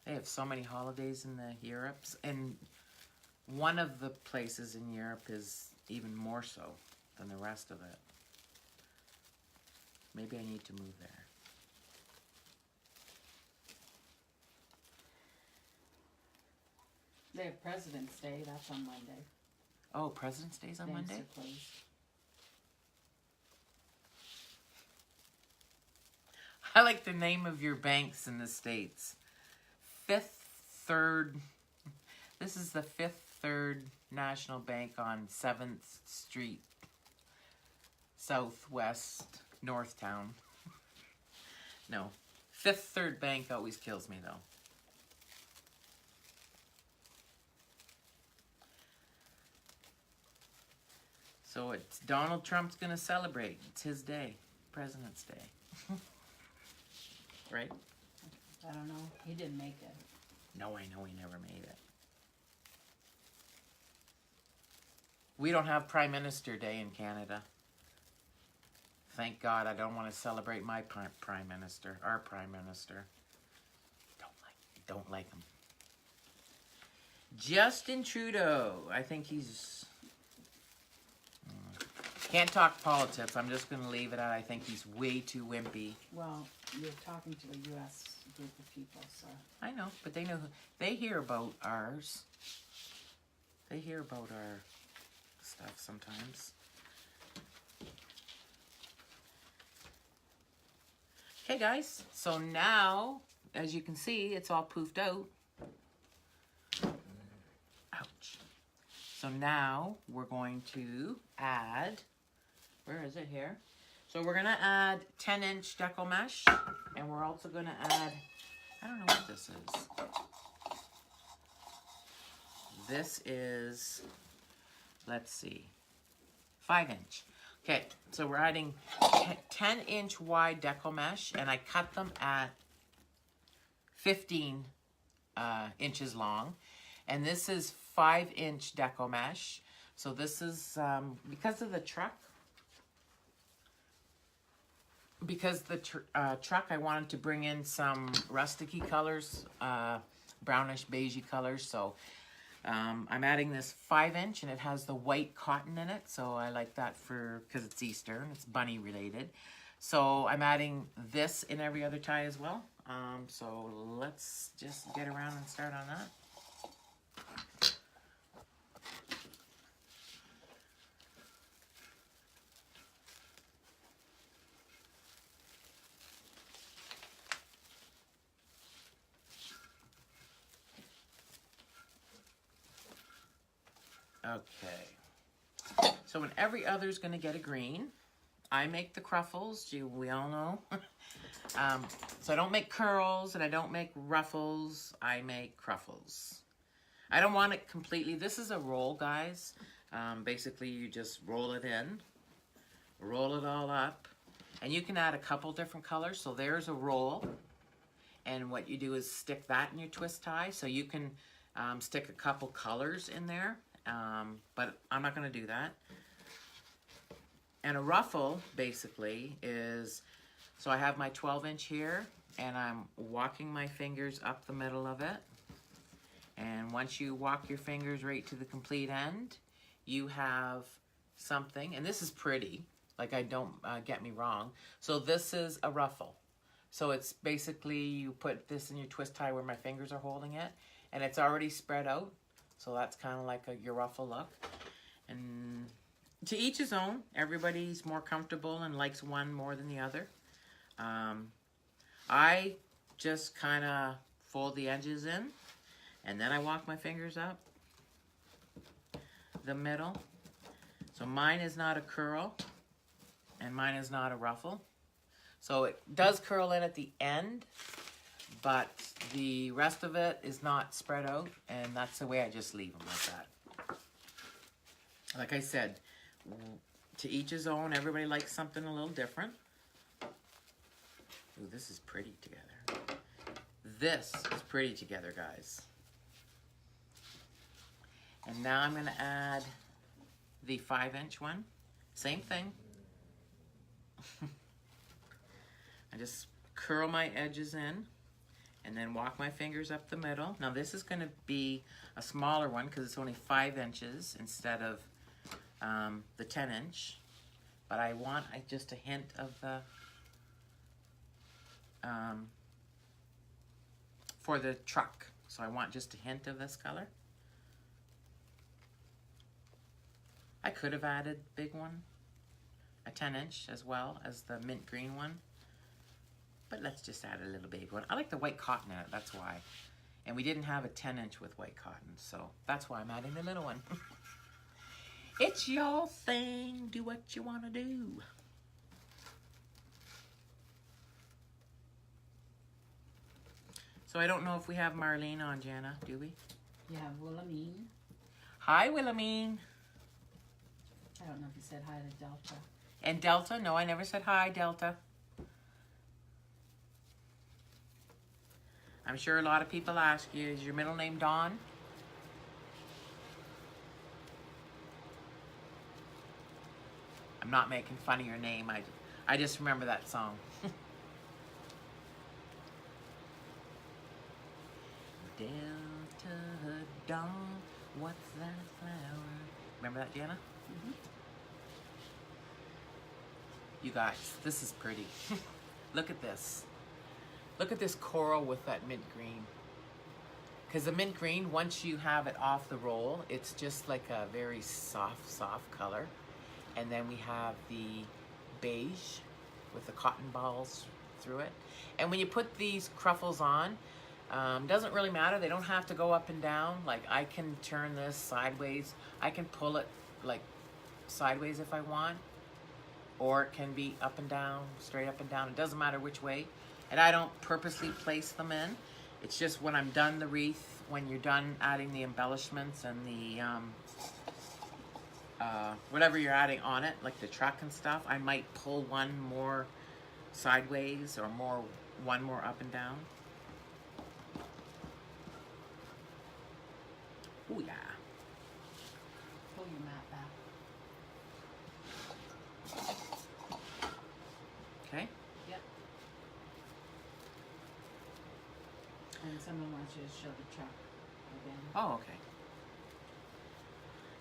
They have so many holidays in the Europes. And one of the places in Europe is even more so than the rest of it. Maybe I need to move there.
They have President's Day. That's on Monday.
Oh, President's Day's on
Banks
Monday?
are closed.
I like the name of your banks in the States. Fifth Third. This is the Fifth Third National Bank on 7th Street, Southwest, Northtown. No. Fifth Third Bank always kills me, though. So it's Donald Trump's going to celebrate. It's his day. President's Day. Right?
I don't know. He didn't make it.
No, I know he never made it. We don't have Prime Minister Day in Canada. Thank God I don't want to celebrate my Prime Minister, our Prime Minister. Don't like him. Justin Trudeau. I think he's... Can't talk politics. I'm just going to leave it at I think he's way too wimpy.
Well, you're talking to a U.S. group of people, so...
I know, but they know... They hear about ours. They hear about our stuff sometimes. Okay, guys. So now, as you can see, it's all poofed out. Ouch. So now, we're going to add... Where is it here? So we're going to add 10-inch deco mesh. And we're also going to add... I don't know what this is. This is... Let's see. 5-inch. Okay, so we're adding 10-inch wide deco mesh. And I cut them at 15 inches long. And this is 5-inch deco mesh. So this is... because of the truck... Because the truck, I wanted to bring in some rusticy colors, brownish beigey colors. So I'm adding this 5-inch, and it has the white cotton in it. So I like that because it's Easter and it's bunny related. So I'm adding this in every other tie as well. So let's just get around and start on that. Okay, so when every other's going to get a green, I make the ruffles, we all know. So I don't make curls and I don't make ruffles, I make ruffles. I don't want it completely, this is a roll, guys. Basically, you just roll it in, roll it all up, And you can add a couple different colors. So there's a roll. And what you do is stick that in your twist tie. So you can stick a couple colors in there. But I'm not going to do that. And a ruffle, basically, is... So I have my 12-inch here. And I'm walking my fingers up the middle of it. And once you walk your fingers right to the complete end, you have something. And this is pretty. Like, I don't get me wrong. So this is a ruffle. So it's basically you put this in your twist tie where my fingers are holding it. And it's already spread out. So that's kind of like your ruffle look. And to each his own. Everybody's more comfortable and likes one more than the other. I just kind of fold the edges in. And then I walk my fingers up the middle. So mine is not a curl. And mine is not a ruffle. So it does curl in at the end. But the rest of it is not spread out. And that's the way I just leave them like that. Like I said, to each his own. Everybody likes something a little different. Ooh, this is pretty together. This is pretty together, guys. And now I'm going to add the 5-inch one. Same thing. I just curl my edges in and then walk my fingers up the middle. Now this is going to be a smaller one because it's only 5 inches instead of the 10-inch. But I want just a hint of the, for the truck. So I want just a hint of this color. I could have added big one, a 10-inch as well as the mint green one. But let's just add a little big one. I like the white cotton in it, that's why. And we didn't have a 10-inch with white cotton, so that's why I'm adding the little one. It's your thing, do what you want to do. So I don't know if we have Marlene on, Jana, do we?
Yeah, Wilhelmine.
Hi, Wilhelmine.
I don't know if you said hi to Delta.
And Delta? No, I never said hi, Delta. I'm sure a lot of people ask you, is your middle name Dawn? I'm not making fun of your name. I just remember that song. Delta Dawn, what's that flower? Remember that, Jana?
Mm-hmm.
You guys, this is pretty. Look at this. Look at this coral with that mint green. Because the mint green, once you have it off the roll, it's just like a very soft, soft color. And then we have the beige with the cotton balls through it. And when you put these ruffles on, doesn't really matter. They don't have to go up and down. Like I can turn this sideways. I can pull it like sideways if I want. Or it can be up and down, straight up and down. It doesn't matter which way. And I don't purposely place them in. It's just when I'm done the wreath, when you're done adding the embellishments and the whatever you're adding on it, like the truck and stuff, I might pull one more sideways or one more up and down. Oh yeah.
Pull your mat back.
Okay.
Yep. And someone wants you to show the truck again.
Oh, okay.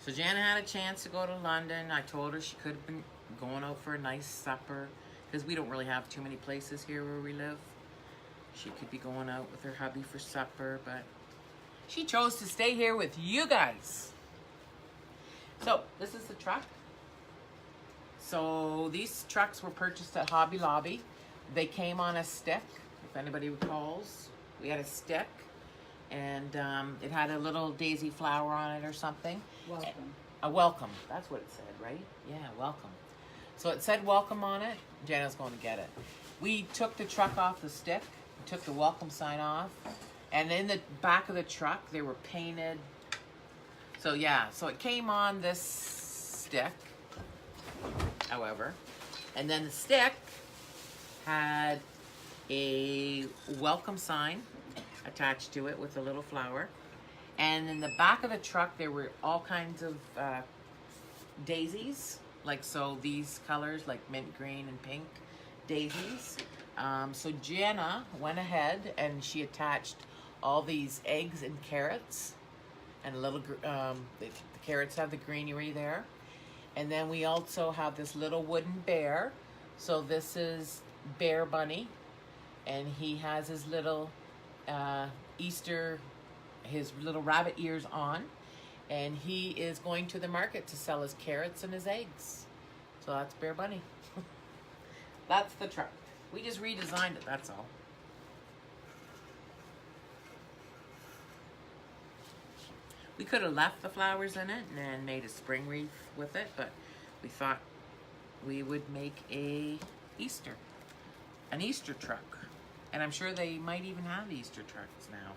So Jana had a chance to go to London. I told her she could have been going out for a nice supper because we don't really have too many places here where we live. She could be going out with her hubby for supper, but she chose to stay here with you guys. So this is the truck. So these trucks were purchased at Hobby Lobby. They came on a stick, if anybody recalls. We had a stick, and it had a little daisy flower on it or something.
Welcome.
A welcome. That's what it said, right? Yeah, welcome. So it said welcome on it. Jana's going to get it. We took the truck off the stick, took the welcome sign off, and in the back of the truck, they were painted. So yeah, so it came on this stick, however, and then the stick had a welcome sign attached to it with a little flower. And in the back of the truck, there were all kinds of daisies. Like, so these colors, like mint green and pink daisies. So Jenna went ahead and she attached all these eggs and carrots. And a little, the carrots have the greenery there. And then we also have this little wooden bear. So this is Bear Bunny. And he has his little Easter, his little rabbit ears on. And he is going to the market to sell his carrots and his eggs. So that's Bear Bunny. That's the truck. We just redesigned it, that's all. We could have left the flowers in it and then made a spring wreath with it, but we thought we would make an Easter truck. And I'm sure they might even have Easter trucks now,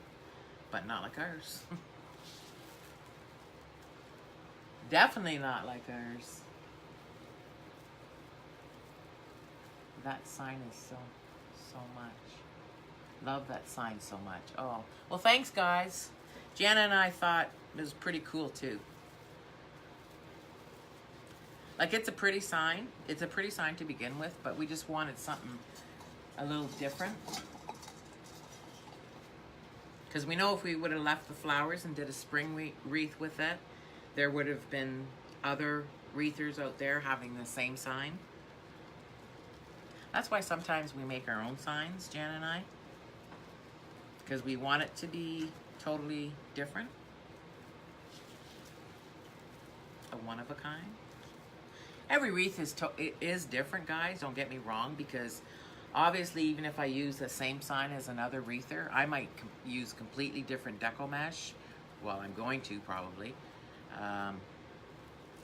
but not like ours. Definitely not like ours. That sign is so much. Love that sign so much. Oh, well, thanks, guys. Jana and I thought it was pretty cool, too. Like, it's a pretty sign. It's a pretty sign to begin with, but we just wanted something a little different. Because we know if we would have left the flowers and did a spring wreath with it, there would have been other wreathers out there having the same sign. That's why sometimes we make our own signs, Jan and I. Because we want it to be totally different. A one of a kind. Every wreath is different, guys. Don't get me wrong, because obviously even if I use the same sign as another wreather, I might use completely different deco mesh. Well, I'm going to probably.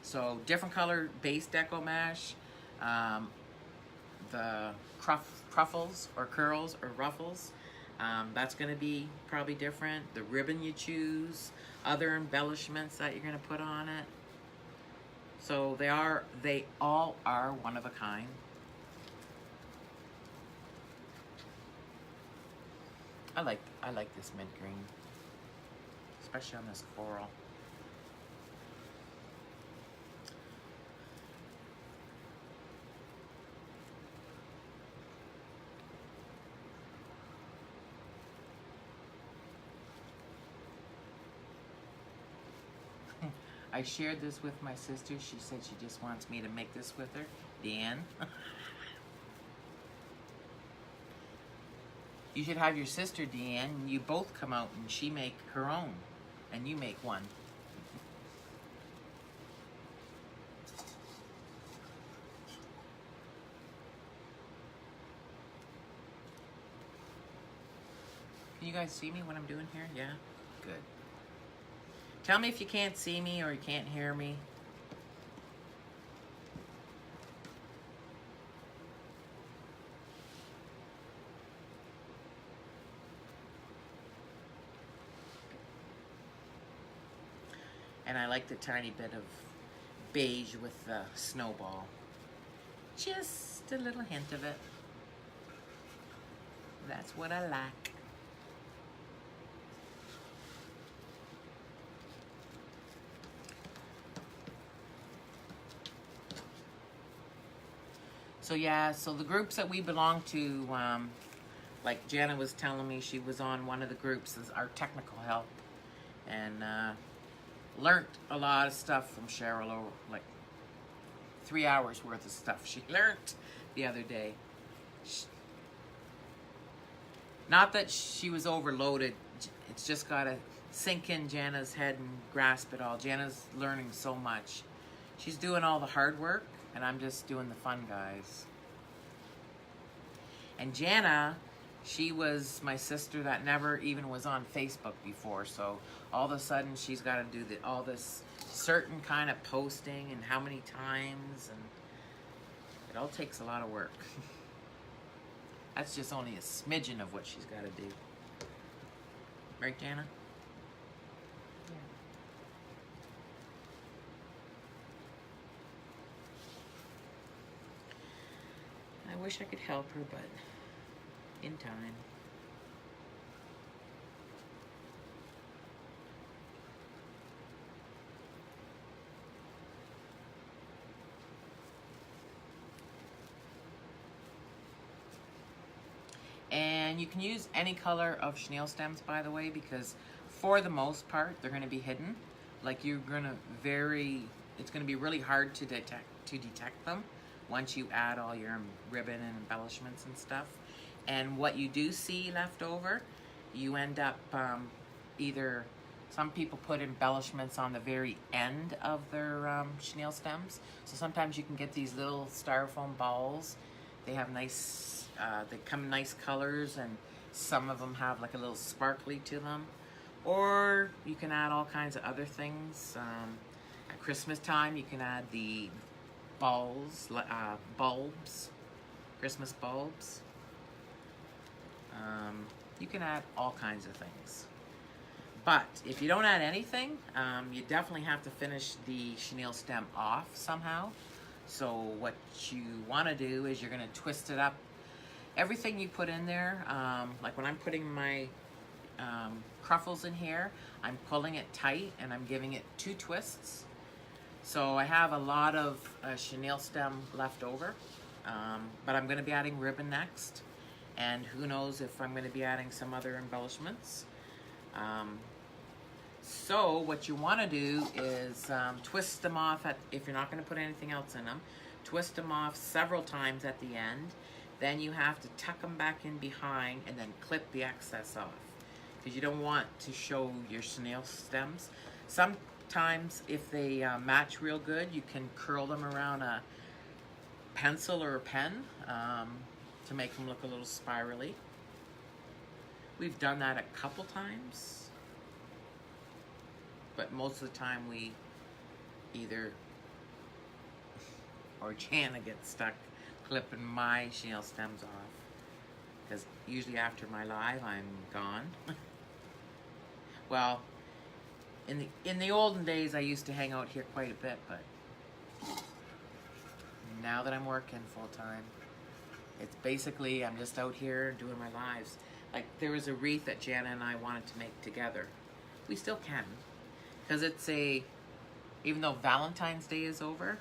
So different color base deco mesh. The ruffles or curls or ruffles, that's going to be probably different. The ribbon you choose, other embellishments that you're going to put on it. So they all are one of a kind. I like this mint green, especially on this coral. I shared this with my sister. She said she just wants me to make this with her. Deanne. You should have your sister, Deanne, and you both come out and she make her own. And you make one. Can you guys see me when I'm doing here? Yeah? Good. Tell me if you can't see me or you can't hear me. And I like the tiny bit of beige with the snowball. Just a little hint of it. That's what I like. So yeah, so the groups that we belong to, like Jana was telling me, she was on one of the groups as our technical help, and learned a lot of stuff from Cheryl, over like 3 hours worth of stuff she learned the other day. Not that she was overloaded, it's just gotta sink in Jana's head and grasp it all. Jana's learning so much. She's doing all the hard work, and I'm just doing the fun, guys. And Jana, she was my sister that never even was on Facebook before, so all of a sudden she's got to do all this certain kind of posting and how many times, and it all takes a lot of work. That's just only a smidgen of what she's got to do. Right, Jana? I wish I could help her, but in time. And you can use any color of chenille stems, by the way, because for the most part, they're gonna be hidden. Like it's gonna be really hard to detect them once you add all your ribbon and embellishments and stuff. And what you do see left over, you end up either, some people put embellishments on the very end of their chenille stems. So sometimes you can get these little styrofoam balls. They have nice, they come in nice colors, and some of them have like a little sparkly to them. Or you can add all kinds of other things. At Christmas time, you can add the bulbs, Christmas bulbs. You can add all kinds of things. But if you don't add anything, you definitely have to finish the chenille stem off somehow. So what you want to do is you're going to twist it up. Everything you put in there, like when I'm putting my ruffles in here, I'm pulling it tight and I'm giving it 2 twists. So I have a lot of chenille stem left over, but I'm going to be adding ribbon next, and who knows if I'm going to be adding some other embellishments. So what you want to do is twist them off if you're not going to put anything else in them, twist them off several times at the end. Then you have to tuck them back in behind and then clip the excess off, because you don't want to show your chenille stems. Sometimes if they match real good, you can curl them around a pencil or a pen to make them look a little spirally. We've done that a couple times, but most of the time we either, or Jana gets stuck clipping my chenille stems off, because usually after my live I'm gone. Well, in the olden days I used to hang out here quite a bit, but now that I'm working full time, it's basically I'm just out here doing my lives. Like there was a wreath that Jana and I wanted to make together. We still can, because it's even though Valentine's Day is over,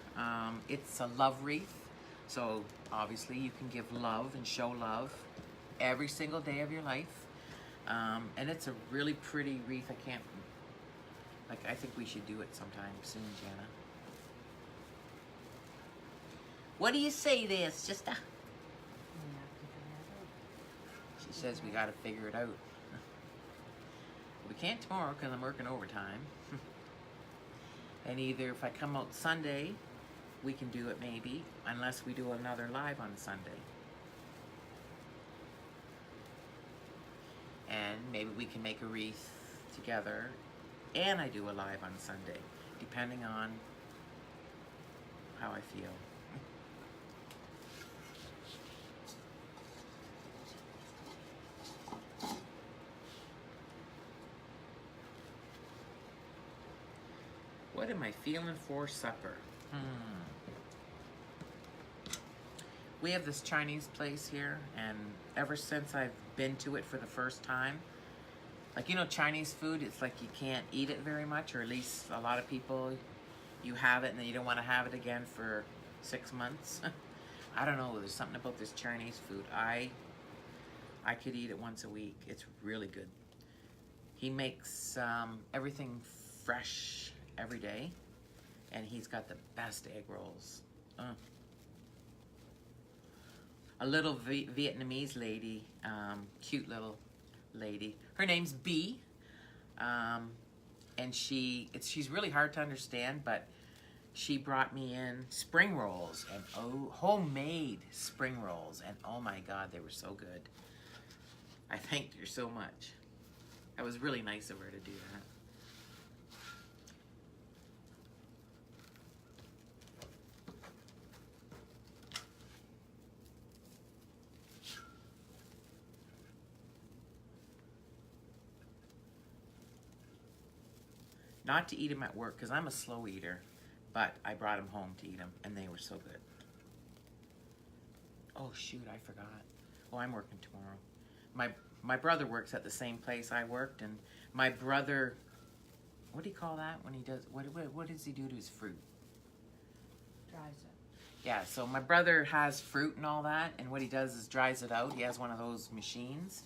it's a love wreath. So obviously you can give love and show love every single day of your life. And it's a really pretty wreath. I think we should do it sometime soon, Jana. What do you say there, sister? She says we gotta figure it out. We can't tomorrow because I'm working overtime. And either if I come out Sunday, we can do it maybe, unless we do another live on Sunday. And maybe we can make a wreath together and I do a live on Sunday, depending on how I feel. What am I feeling for supper? We have this Chinese place here, and ever since I've been to it for the first time, like, you know, Chinese food, it's like you can't eat it very much, or at least a lot of people, you have it and then you don't want to have it again for 6 months. I don't know, there's something about this Chinese food. I could eat it once a week. It's really good. He makes everything fresh every day, and he's got the best egg rolls. A little Vietnamese lady, cute little lady. Her name's B, and she's really hard to understand, but she brought me in spring rolls, and homemade spring rolls, and oh my God, they were so good. I thanked her so much. That was really nice of her to do that. Not to eat them at work, because I'm a slow eater, but I brought them home to eat them, and they were so good. Oh shoot, I forgot. Oh, I'm working tomorrow. My brother works at the same place I worked, and my brother, what do you call that when he does, what does he do to his fruit?
Dries it.
Yeah, so my brother has fruit and all that, and what he does is dries it out. He has one of those machines.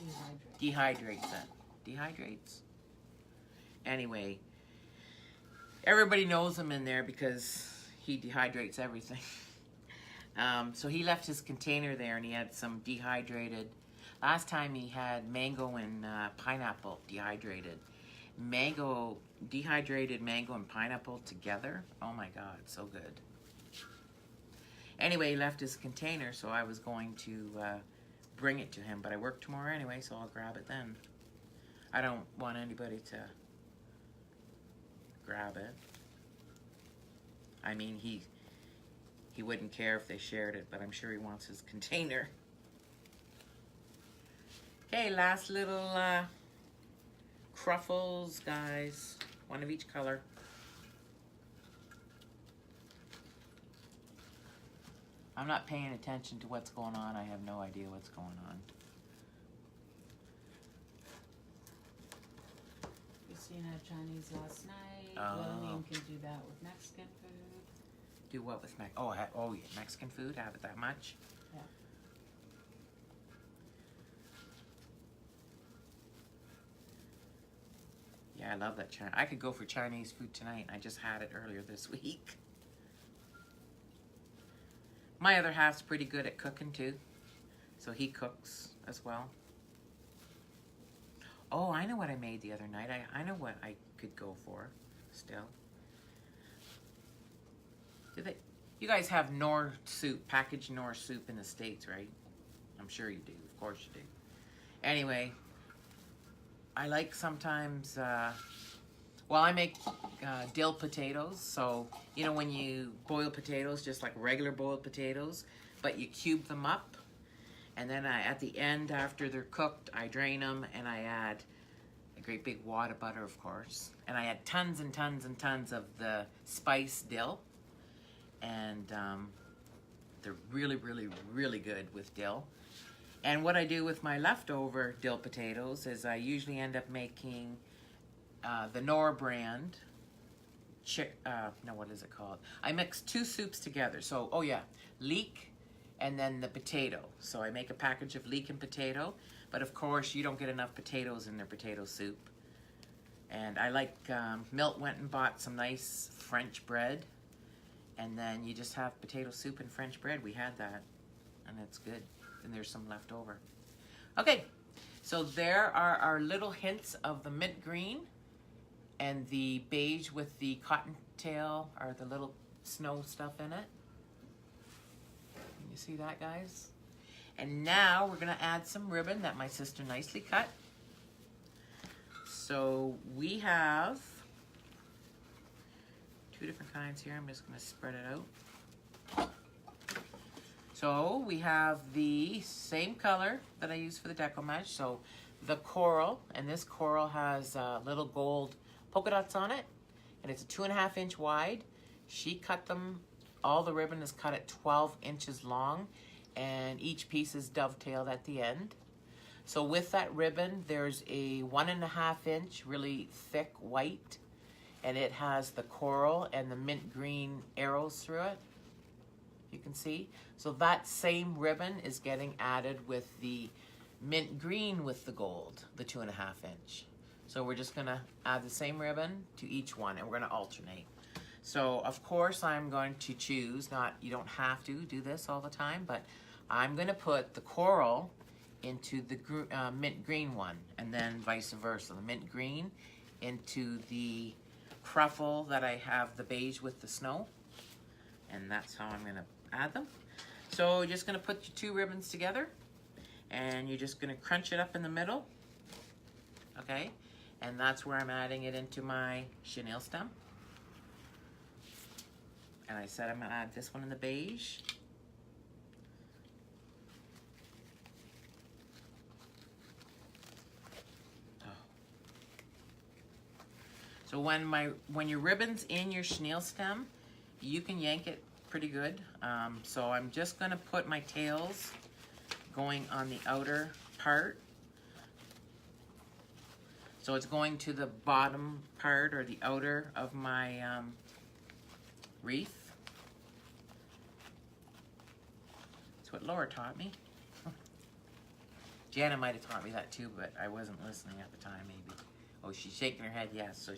Dehydrates it. Dehydrates? Anyway, everybody knows him in there because he dehydrates everything. So he left his container there, and he had some dehydrated. Last time he had mango and pineapple dehydrated. Dehydrated mango and pineapple together. Oh my God, so good. Anyway, he left his container, so I was going to bring it to him, but I work tomorrow anyway, so I'll grab it then. I don't want anybody to grab it. I mean, he wouldn't care if they shared it, but I'm sure he wants his container. Okay, last little ruffles, guys. One of each color. I'm not paying attention to what's going on. I have no idea what's going on.
Christina had Chinese last night.
Oh.
William can do that with Mexican food.
Do what with oh yeah, Mexican food? Have it that much?
Yeah.
Yeah, I love that China. I could go for Chinese food tonight. I just had it earlier this week. My other half's pretty good at cooking too, so he cooks as well. Oh, I know what I made the other night. I know what I could go for still. You guys have Knorr soup, packaged Knorr soup in the States, right? I'm sure you do. Of course you do. Anyway, I like sometimes, well, I make dill potatoes. So, you know, when you boil potatoes, just like regular boiled potatoes, but you cube them up. And then at the end, after they're cooked, I drain them and I add a great big wad of butter, of course. And I add tons and tons and tons of the spice dill. And they're really, really, really good with dill. And what I do with my leftover dill potatoes is I usually end up making the Knorr brand. No, what is it called? I mix two soups together. So, oh yeah, leek and then the potato. So I make a package of leek and potato. But of course, you don't get enough potatoes in their potato soup. And I like, Milt went and bought some nice French bread. And then you just have potato soup and French bread. We had that, and it's good. And there's some left over. Okay, so there are our little hints of the mint green and the beige with the cottontail, or the little snow stuff in it. Can you see that, guys? And now we're gonna add some ribbon that my sister nicely cut. So we have two different kinds here. I'm just going to spread it out. So we have the same color that I use for the decoupage. So the coral, and this coral has little gold polka dots on it, and it's a 2.5 inch wide. She cut them, all the ribbon is cut at 12 inches long, and each piece is dovetailed at the end. So with that ribbon, there's a 1.5 inch really thick white, and it has the coral and the mint green arrows through it. You can see. So that same ribbon is getting added with the mint green with the gold, the 2.5 inch. So we're just gonna add the same ribbon to each one, and we're gonna alternate. So of course I'm going to choose, you don't have to do this all the time, but I'm gonna put the coral into the mint green one, and then vice versa, the mint green into the ruffle that I have the beige with the snow, and that's how I'm gonna add them. So you're just gonna put your two ribbons together, and you're just gonna crunch it up in the middle, okay? And that's where I'm adding it into my chenille stem. And I said I'm gonna add this one in the beige. So when your ribbon's in your chenille stem, you can yank it pretty good. So I'm just gonna put my tails going on the outer part. So it's going to the bottom part or the outer of my wreath. That's what Laura taught me. Jana might have taught me that too, but I wasn't listening at the time, maybe. Oh, she's shaking her head, yes.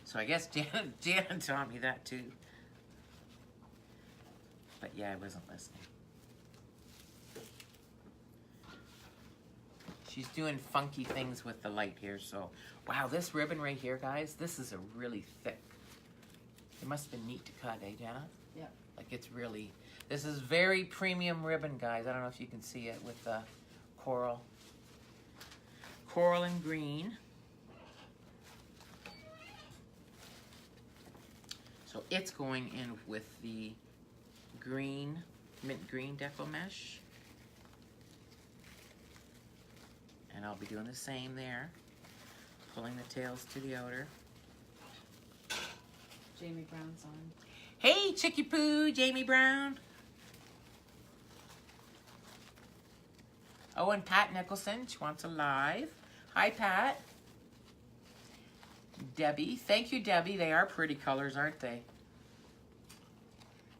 So I guess Jana taught me that too. But yeah, I wasn't listening. She's doing funky things with the light here, so. Wow, this ribbon right here, guys, this is a really thick. It must have been neat to cut, eh, Jana?
Yeah.
Like it's really, this is very premium ribbon, guys. I don't know if you can see it with the coral. Coral and green. So it's going in with the green, mint green deco mesh. And I'll be doing the same there. Pulling the tails to the outer.
Jamie Brown's on.
Hey, Chickie Poo, Jamie Brown. Oh, and Pat Nicholson, she wants a live. Hi, Pat. Debbie, thank you, Debbie. They are pretty colors, aren't they?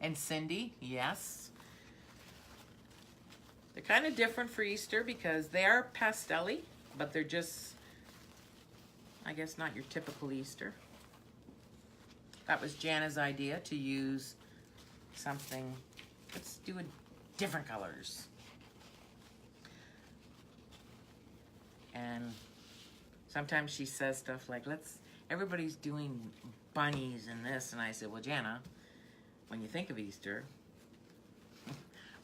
And Cindy, yes. They're kind of different for Easter because they are pastel-y, but they're just, I guess, not your typical Easter. That was Jana's idea to use something, let's do a different colors. And sometimes she says stuff like, everybody's doing bunnies and this, and I said, well, Jana, when you think of Easter,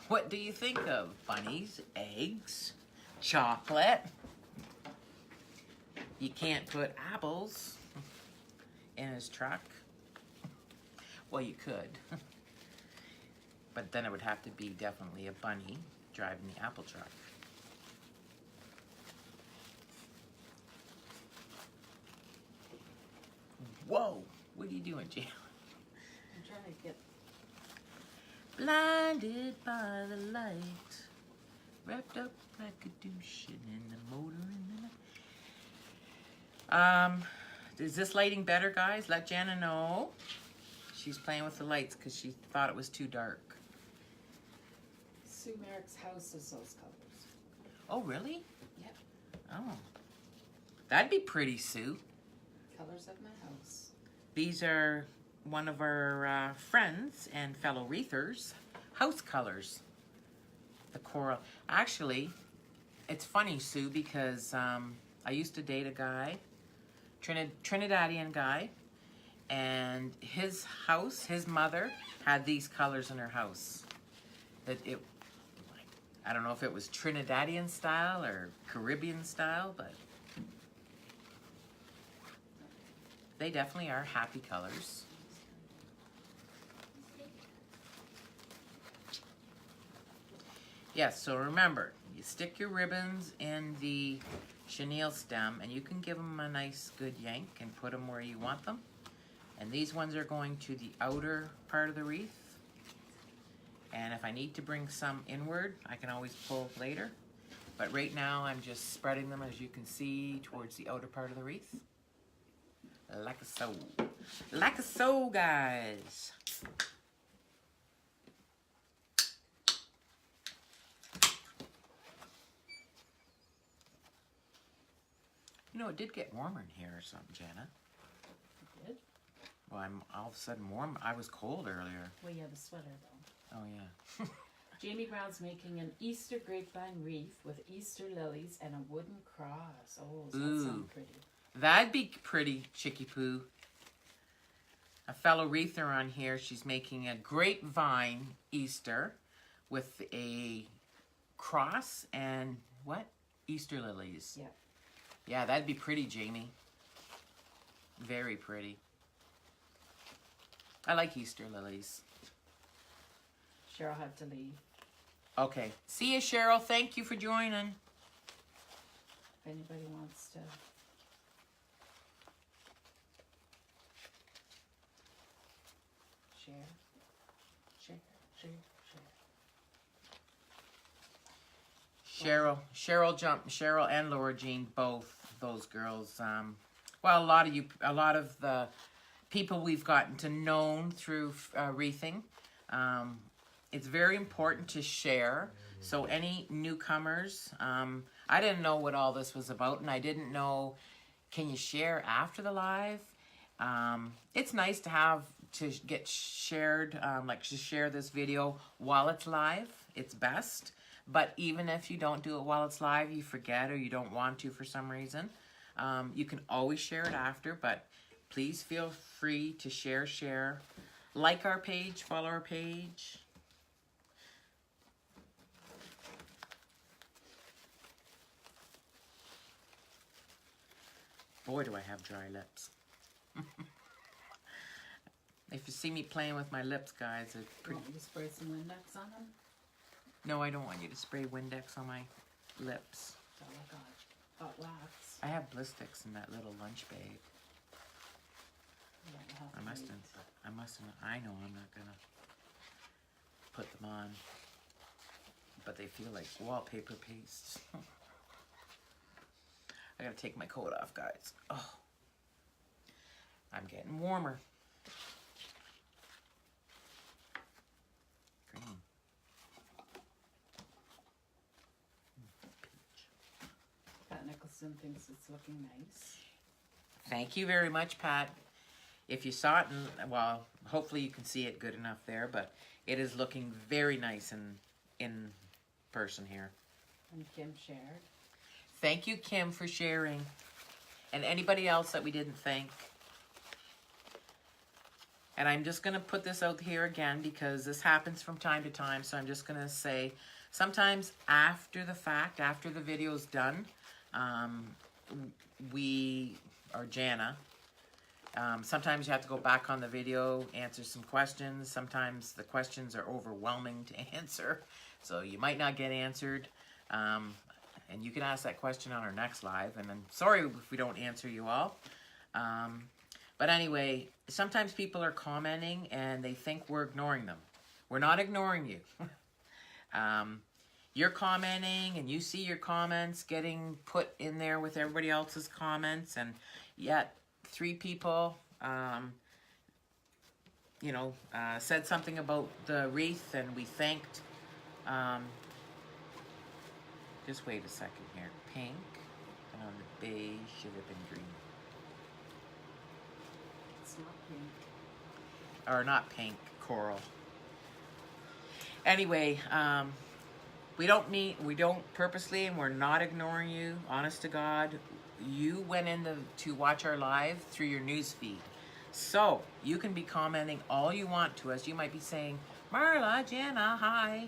what do you think of? Bunnies, eggs, chocolate. You can't put apples in his truck. Well, you could. But then it would have to be definitely a bunny driving the apple truck. Whoa, what are you doing, Jan?
I'm trying to get...
Blinded by the light, wrapped up like a douche in the motor in the night. Is this lighting better, guys? Let Jana know. She's playing with the lights because she thought it was too dark.
Sue Merrick's house is those colors.
Oh, really?
Yep.
Oh. That'd be pretty, Sue.
Colors of my house.
These are one of our friends and fellow wreathers' house colors. The coral. Actually, it's funny, Sue, because I used to date a guy, Trinidadian guy, and his house, his mother, had these colors in her house. I don't know if it was Trinidadian style or Caribbean style, but they definitely are happy colors. Yes, so remember, you stick your ribbons in the chenille stem and you can give them a nice good yank and put them where you want them. And these ones are going to the outer part of the wreath. And if I need to bring some inward, I can always pull later. But right now, I'm just spreading them, as you can see, towards the outer part of the wreath. Like so. Like so, guys. You know, it did get warmer in here or something, Jana.
It did?
Well, I'm all of a sudden warm. I was cold earlier.
Well, you have a sweater, though.
Oh, yeah.
Jamie Brown's making an Easter grapevine wreath with Easter lilies and a wooden cross. Oh, does that sound pretty?
That'd be pretty, Chickie Poo. A fellow wreather on here, she's making a grapevine Easter with a cross and what? Easter lilies.
Yeah.
Yeah, that'd be pretty, Jamie. Very pretty. I like Easter lilies.
Cheryl had to leave.
Okay. See you, Cheryl. Thank you for joining.
If anybody wants to... share.
Cheryl and Laura Jean, both those girls. Well, a lot of the people we've gotten to know through wreathing. It's very important to share. So any newcomers, I didn't know what all this was about, and I didn't know, can you share after the live? It's nice to get shared, like to share this video while it's live. It's best. But even if you don't do it while it's live, you forget or you don't want to for some reason, you can always share it after. But please feel free to share. Like our page, follow our page. Boy, do I have dry lips. If you see me playing with my lips, guys, it's pretty...
Want me to spray some Windex on them?
No, I don't want you to spray Windex on my lips.
Oh my god. Hot wax.
I have Blistex in that little lunch bag. I must have, I know I'm not gonna put them on. But they feel like wallpaper paste. I gotta take my coat off, guys. Oh, I'm getting warmer. Green. Peach.
Pat Nicholson thinks it's looking nice.
Thank you very much, Pat. If you saw it, well, hopefully you can see it good enough there, but it is looking very nice in person here.
And Kim shared.
Thank you, Kim, for sharing. And anybody else that we didn't thank. And I'm just going to put this out here again because this happens from time to time. So I'm just going to say, sometimes after the fact, after the video's done, Jana, sometimes you have to go back on the video, answer some questions. Sometimes the questions are overwhelming to answer, so you might not get answered. And you can ask that question on our next live, and I'm sorry if we don't answer you all. But anyway, sometimes people are commenting and they think we're ignoring them. We're not ignoring you. You're commenting and you see your comments getting put in there with everybody else's comments, and yet 3 people, said something about the wreath, and we thanked. Just wait a second here. Pink, and the beige should have been green.
It's not pink.
Or not pink, coral. Anyway, we don't purposely, and we're not ignoring you. Honest to God, you went in to watch our live through your news feed. So you can be commenting all you want to us. You might be saying, Marla, Jana, hi,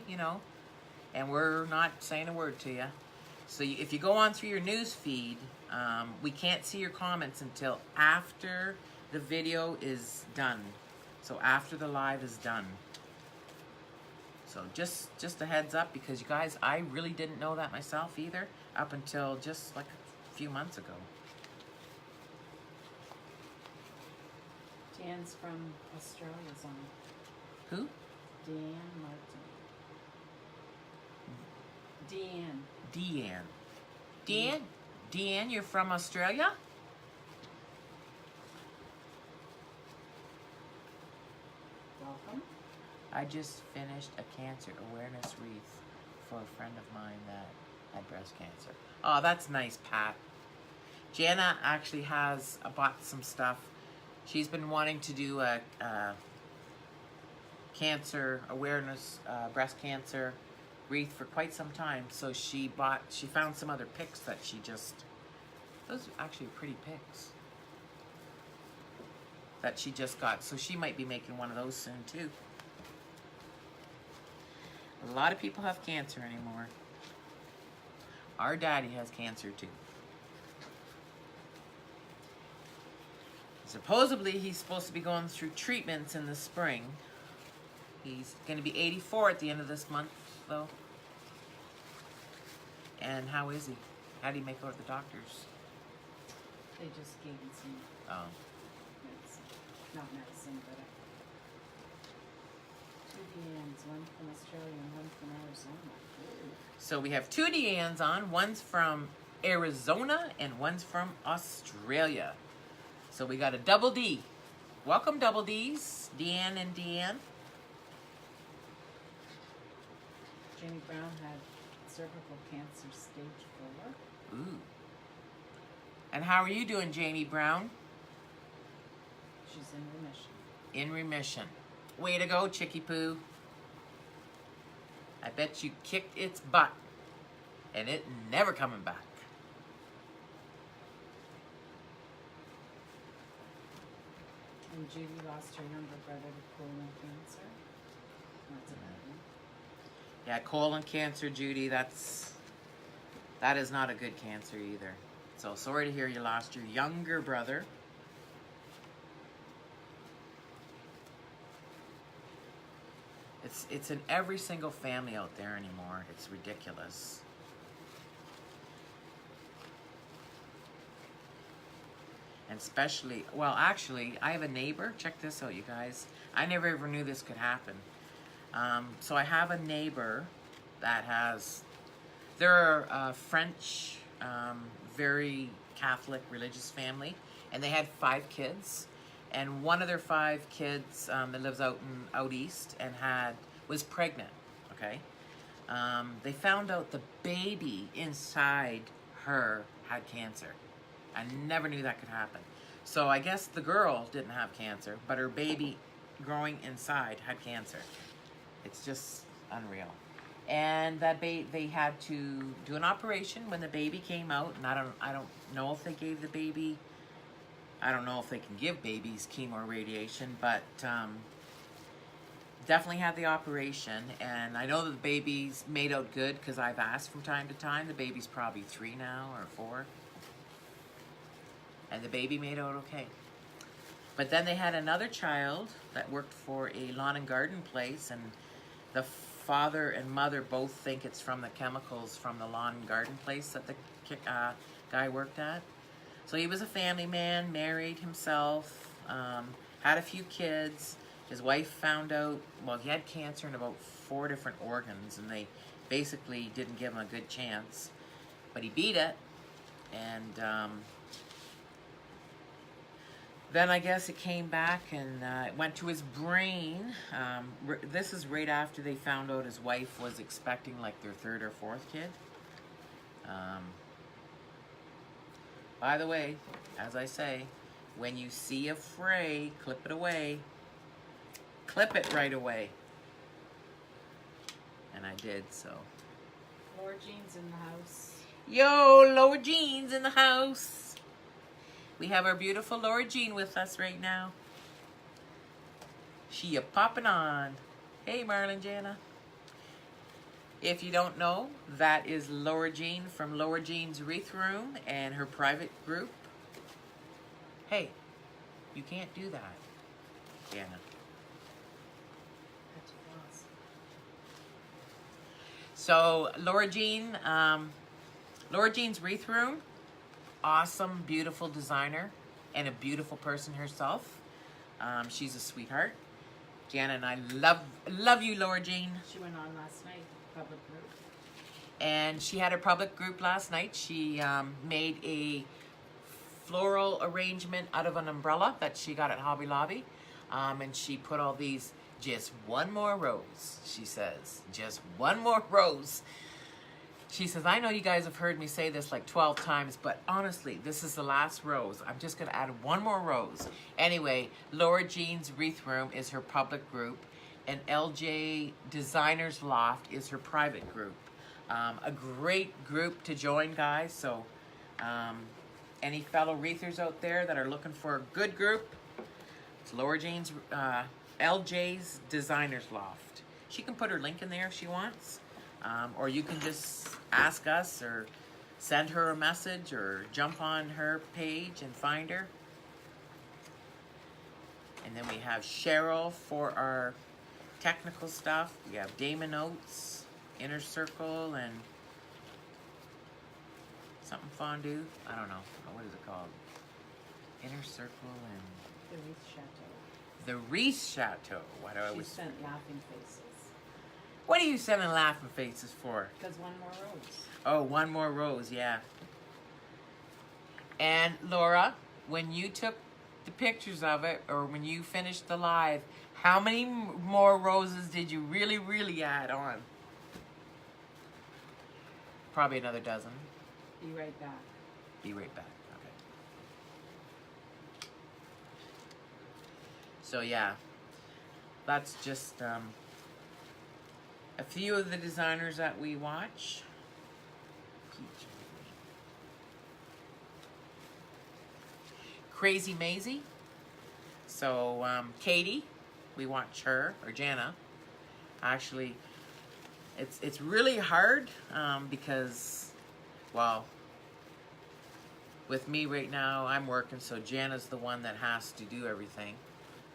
and we're not saying a word to you. So if you go on through your news feed, we can't see your comments until after the video is done. So after the live is done. So just a heads up, because you guys, I really didn't know that myself either up until just like a few months ago.
Dan's from Australia's on.
Who?
Dan Martin.
Deanne, you're from Australia?
Welcome.
I just finished a cancer awareness wreath for a friend of mine that had breast cancer. Oh, that's nice, Pat. Jana actually has bought some stuff. She's been wanting to do a cancer awareness, breast cancer wreath for quite some time. So she found some other picks that those are actually pretty picks that she just got. So she might be making one of those soon too. A lot of people have cancer anymore. Our daddy has cancer too. Supposedly he's supposed to be going through treatments in the spring. He's going to be 84 at the end of this month, though. And how is he? How do you make out with the doctors?
They just gave him some medicine. Not medicine, but Deannes, one from Australia and one from Arizona. Ooh.
So we have 2 Deannes on. One's from Arizona and one's from Australia. So we got a double D. Welcome, double Ds, Deanne and Deanne.
Jamie Brown had cervical cancer stage 4.
Ooh. And how are you doing, Jamie Brown?
She's in remission.
In remission. Way to go, Chicky Poo. I bet you kicked its butt. And it never coming back.
And Judy lost her younger brother to colon cancer. That's a bad one.
Yeah, colon cancer, Judy, that is not a good cancer either. So sorry to hear you lost your younger brother. It's in every single family out there anymore. It's ridiculous. And especially, well, actually, I have a neighbor. Check this out, you guys. I never ever knew this could happen. So I have a neighbor that has, they're a French, very Catholic religious family, and they had 5 kids. And one of their 5 kids that lives out east and was pregnant. Okay, they found out the baby inside her had cancer. I never knew that could happen. So I guess the girl didn't have cancer, but her baby growing inside had cancer. It's just unreal. And that they had to do an operation when the baby came out, and I don't know if they gave the baby. I don't know if they can give babies chemo or radiation, but definitely had the operation. And I know that the baby's made out good because I've asked from time to time. The baby's probably 3 now or 4. And the baby made out okay. But then they had another child that worked for a lawn and garden place, and the father and mother both think it's from the chemicals from the lawn and garden place that the guy worked at. So he was a family man, married himself, had a few kids. His wife found out, well, he had cancer in about 4 different organs, and they basically didn't give him a good chance. But he beat it, and then I guess it came back and it went to his brain. This is right after they found out his wife was expecting like their 3rd or 4th kid. By the way, as I say, when you see a fray, clip it away. Clip it right away. And I did, so.
Laura Jean's in the house.
Yo, Laura Jean's in the house. We have our beautiful Laura Jean with us right now. She a popping on. Hey, Marlon Jana. If you don't know, that is Laura Jean from Laura Jean's Wreath Room and her private group. Hey, you can't do that, Jana.
That's awesome.
So Laura Jean's Wreath Room. Awesome, beautiful designer and a beautiful person herself. She's a sweetheart. Jana and I love you, Laura Jean.
She went on last night, public group.
And she had a public group last night. She made a floral arrangement out of an umbrella that she got at Hobby Lobby. And she put all these, just one more rose, she says. Just one more rose. She says, I know you guys have heard me say this like 12 times, but honestly, this is the last rose. I'm just going to add one more rose. Anyway, Laura Jean's Wreath Room is her public group, and LJ Designers Loft is her private group. A great group to join, guys. So any fellow wreathers out there that are looking for a good group, it's Laura Jean's, LJ's Designers Loft. She can put her link in there if she wants. Or you can just ask us or send her a message or jump on her page and find her. And then we have Cheryl for our technical stuff. We have Damon Oates, Inner Circle, and something fondue. I don't know. What is it called? Inner Circle and...
The Wreath Chateau.
The Wreath Chateau. What do I
She
was?
sent laughing faces.
What are you sending laughing faces for?
Because one more rose.
Oh, one more rose, yeah. And Laura, when you took the pictures of it, or when you finished the live, how many more roses did you really add on? Probably another dozen.
Be right back.
Be right back. Okay. So yeah, that's just a few of the designers that we watch. Crazy Maisie. So Katie, we watch her, or Jana. Actually, it's really hard because, well, with me right now, I'm working, so Jana's the one that has to do everything.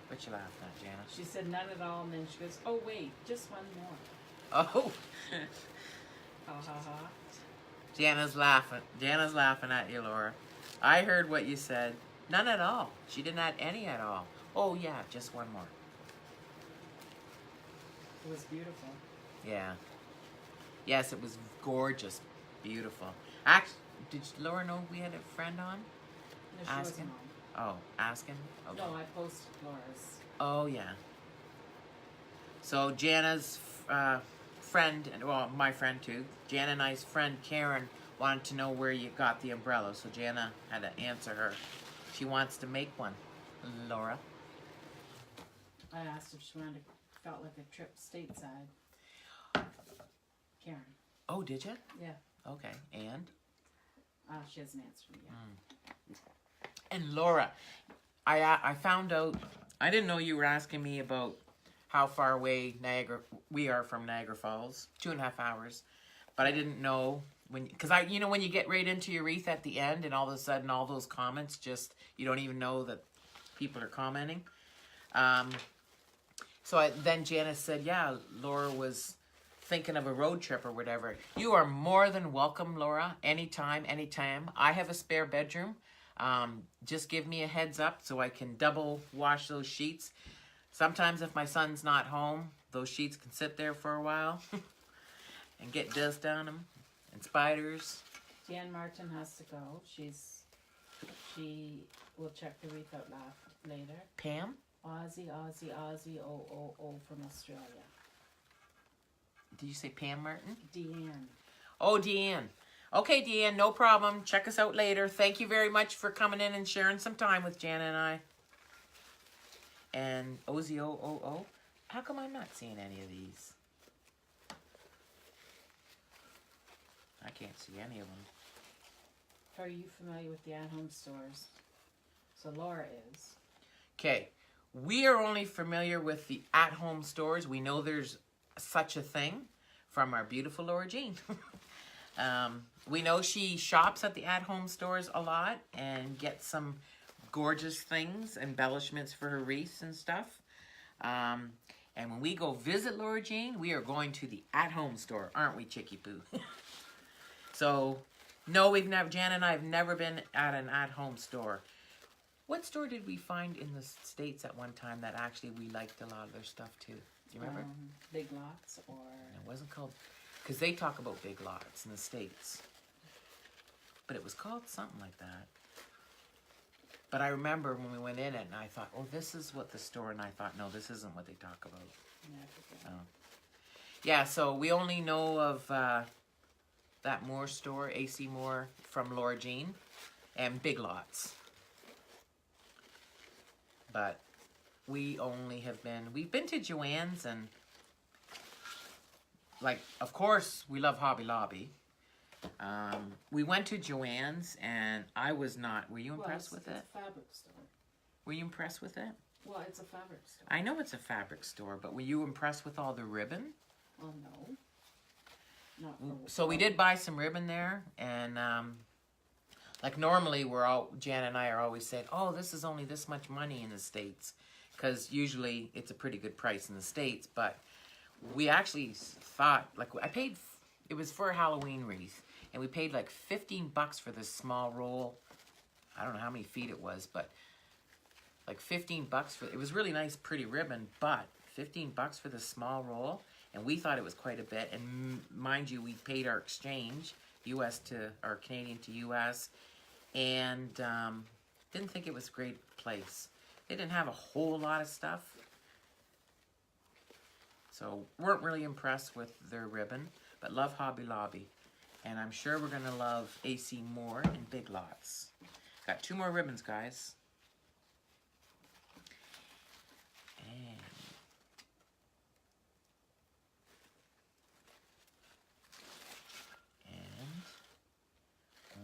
What you laughing at, Jana?
She said none at all, and then she goes, oh wait, just one more.
Oh.
Ha ha ha.
Jana's laughing. Jana's laughing at you, Laura. I heard what you said. None at all. She didn't add any at all. Oh yeah, just one more.
It was beautiful.
Yeah. Yes, it was gorgeous. Beautiful. Actually, did Laura know we had a friend on?
No, she wasn't on.
Oh, asking? Okay.
No, I posted Laura's.
Oh, yeah. So Jana's friend, well, my friend too, Jana and I's friend Karen wanted to know where you got the umbrella, so Jana had to answer her. She wants to make one. Laura?
I asked if she wanted, felt like a trip stateside. Karen.
Oh, did you?
Yeah.
Okay, and?
She hasn't answered me yet.
And Laura, I found out, I didn't know you were asking me about how far away we are from Niagara Falls, 2.5 hours, but I didn't know because when you get right into your wreath at the end and all of a sudden all those comments you don't even know that people are commenting. Then Janice said, yeah, Laura was thinking of a road trip or whatever. You are more than welcome, Laura, anytime. I have a spare bedroom. Just give me a heads up so I can double wash those sheets. Sometimes if my son's not home, those sheets can sit there for a while and get dust on them and spiders.
Jan Martin has to go. She will check the wreath out later.
Pam?
Aussie, from Australia.
Did you say Pam Martin?
Deanne.
Oh, Deanne. Okay, Deanne, no problem. Check us out later. Thank you very much for coming in and sharing some time with Jana and I. And OZOOO. How come I'm not seeing any of these? I can't see any of them.
Are you familiar with the at-home stores? So Laura is. Okay.
We are only familiar with the at-home stores. We know there's such a thing from our beautiful Laura Jean. We know she shops at the at-home stores a lot and gets some gorgeous things, embellishments for her wreaths and stuff. And when we go visit Laura Jean, we are going to the at-home store, aren't we, Chicky Poo? So, no, Jan and I have never been at an at-home store. What store did we find in the States at one time that actually we liked a lot of their stuff too? Do you remember?
Big Lots or...
It wasn't called... Because they talk about Big Lots in the States. But it was called something like that. But I remember when we went in it and I thought, oh, this is what the store... And I thought, no, this isn't what they talk about. Yeah, so we only know of that Moore store, AC Moore, from Laura Jean. And Big Lots. But we only have been... We've been to Joann's and... Like, of course, we love Hobby Lobby. We went to Joann's, and I was not. Were you impressed with it?
It's a fabric store.
Were you impressed with it?
Well, it's a fabric store.
I know it's a fabric store, but were you impressed with all the ribbon?
Well, no.
So we did buy some ribbon there, and like normally Jan and I are always saying, oh, this is only this much money in the States, because usually it's a pretty good price in the States, but we actually thought, like, I paid, it was for a Halloween wreath, and we paid like $15 for this small roll. I don't know how many feet it was, but like 15 bucks for, it was really nice, pretty ribbon, but 15 bucks for the small roll. And we thought it was quite a bit. And mind you, we paid our exchange, US to, or Canadian to US. And didn't think it was a great place. They didn't have a whole lot of stuff. So weren't really impressed with their ribbon, but love Hobby Lobby. And I'm sure we're gonna love AC Moore and Big Lots. Got 2 more ribbons, guys. And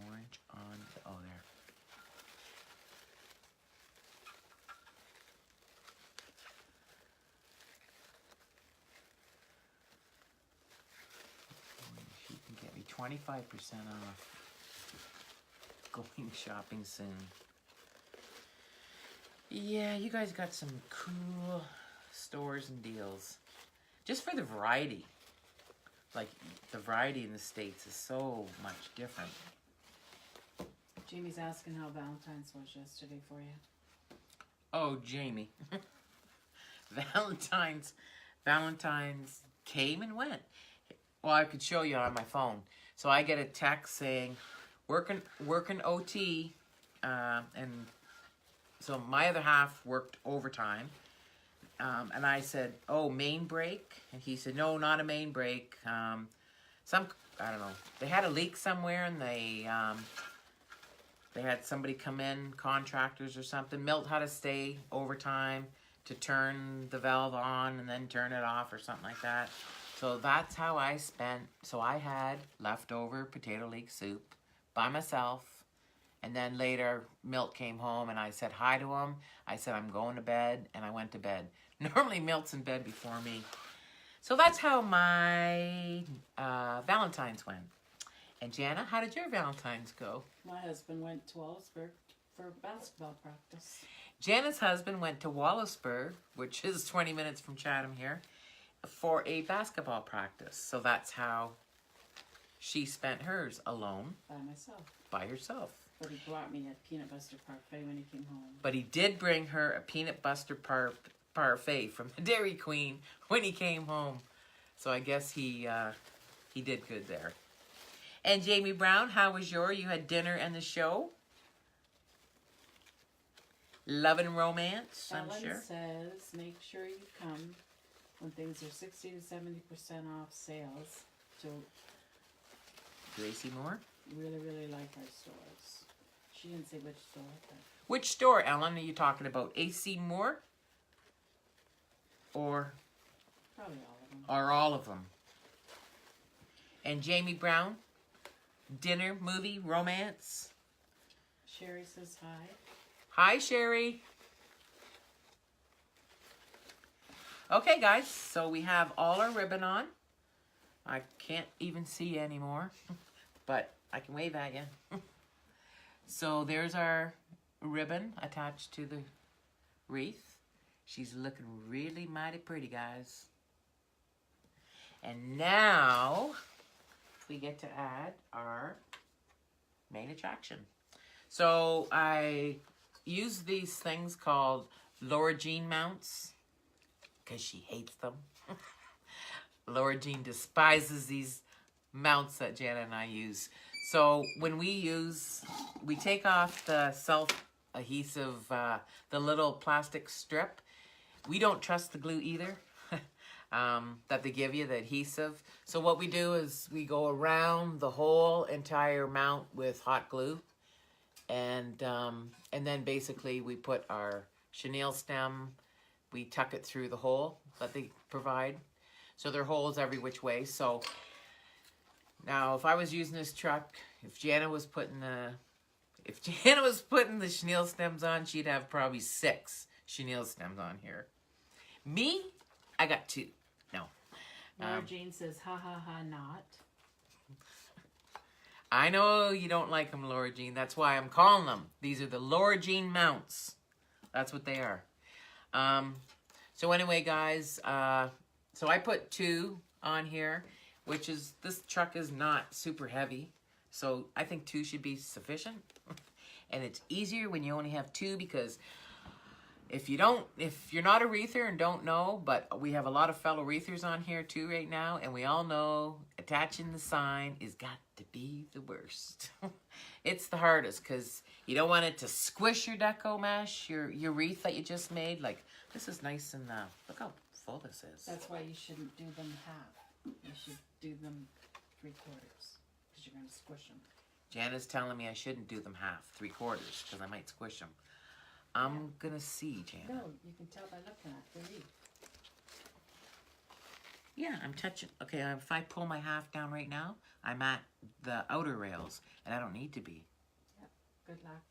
orange on the, oh, there. You can get me 25% off. Going shopping soon. Yeah, you guys got some cool stores and deals. Just for the variety. Like, the variety in the States is so much different.
Jamie's asking how Valentine's was yesterday for you.
Oh, Jamie. Valentine's came and went. Well, I could show you on my phone. So I get a text saying, working OT, and so my other half worked overtime. And I said, oh, main break? And he said, no, not a main break. I don't know. They had a leak somewhere, and they had somebody come in, contractors or something. Milt had to stay overtime to turn the valve on and then turn it off or something like that. So that's how I spent. So I had leftover potato leek soup by myself. And then later, Milt came home and I said hi to him. I said, I'm going to bed, and I went to bed. Normally, Milt's in bed before me. So that's how my Valentine's went. And Jana, how did your Valentine's go?
My husband went to Wallaceburg for basketball practice.
Jana's husband went to Wallaceburg, which is 20 minutes from Chatham here, for a basketball practice. So that's how she spent hers, alone.
By myself.
By herself.
But he brought me a peanut butter parfait when he came home.
But he did bring her a peanut butter parfait from the Dairy Queen when he came home. So I guess he did good there. And Jamie Brown, how was you had dinner and the show? Love and Romance, I'm
Ellen
sure.
says, make sure you come when things are 60 to 70% off sales. So
Gracie Moore?
really, really like our stores. She didn't say which store. But
Which store, Ellen, are you talking about? AC Moore? Or
probably all of them.
all of them? And Jamie Brown? Dinner, movie, romance?
Sherry says hi.
Hi, Sherry. Okay, guys, so we have all our ribbon on. I can't even see anymore, but I can wave at you. So there's our ribbon attached to the wreath. She's looking really mighty pretty, guys. And now we get to add our main attraction. So I use these things called Laura Jean mounts because she hates them. Laura Jean despises these mounts that Jana and I use. So when we take off the self-adhesive, the little plastic strip. We don't trust the glue either that they give you, the adhesive. So what we do is we go around the whole entire mount with hot glue. And then basically we put our chenille stem, we tuck it through the hole that they provide. So there are holes every which way. So now if I was using this truck, if Jana was putting the chenille stems on, she'd have probably 6 chenille stems on here. Me, I got 2. No.
Laura Jean says, ha ha ha, not.
I know you don't like them, Laura Jean. That's why I'm calling them. These are the Laura Jean mounts. That's what they are. So anyway, guys, so I put 2 on here, which is, this truck is not super heavy. So I think 2 should be sufficient. And it's easier when you only have 2 because if you're not a wreather and don't know, but we have a lot of fellow wreathers on here too right now, and we all know attaching the sign is got to be the worst. It's the hardest because you don't want it to squish your deco mesh, your wreath that you just made. Like, this is nice and look how full this is.
That's why you shouldn't do them half. You should do them 3/4 because you're going to squish them.
Jana's telling me I shouldn't do them half, 3/4, because I might squish them. I'm gonna see, Jana.
No, you can tell by looking at the wreath.
Yeah, I'm touching. Okay, if I pull my half down right now, I'm at the outer rails, and I don't need to be.
Yep. Good luck.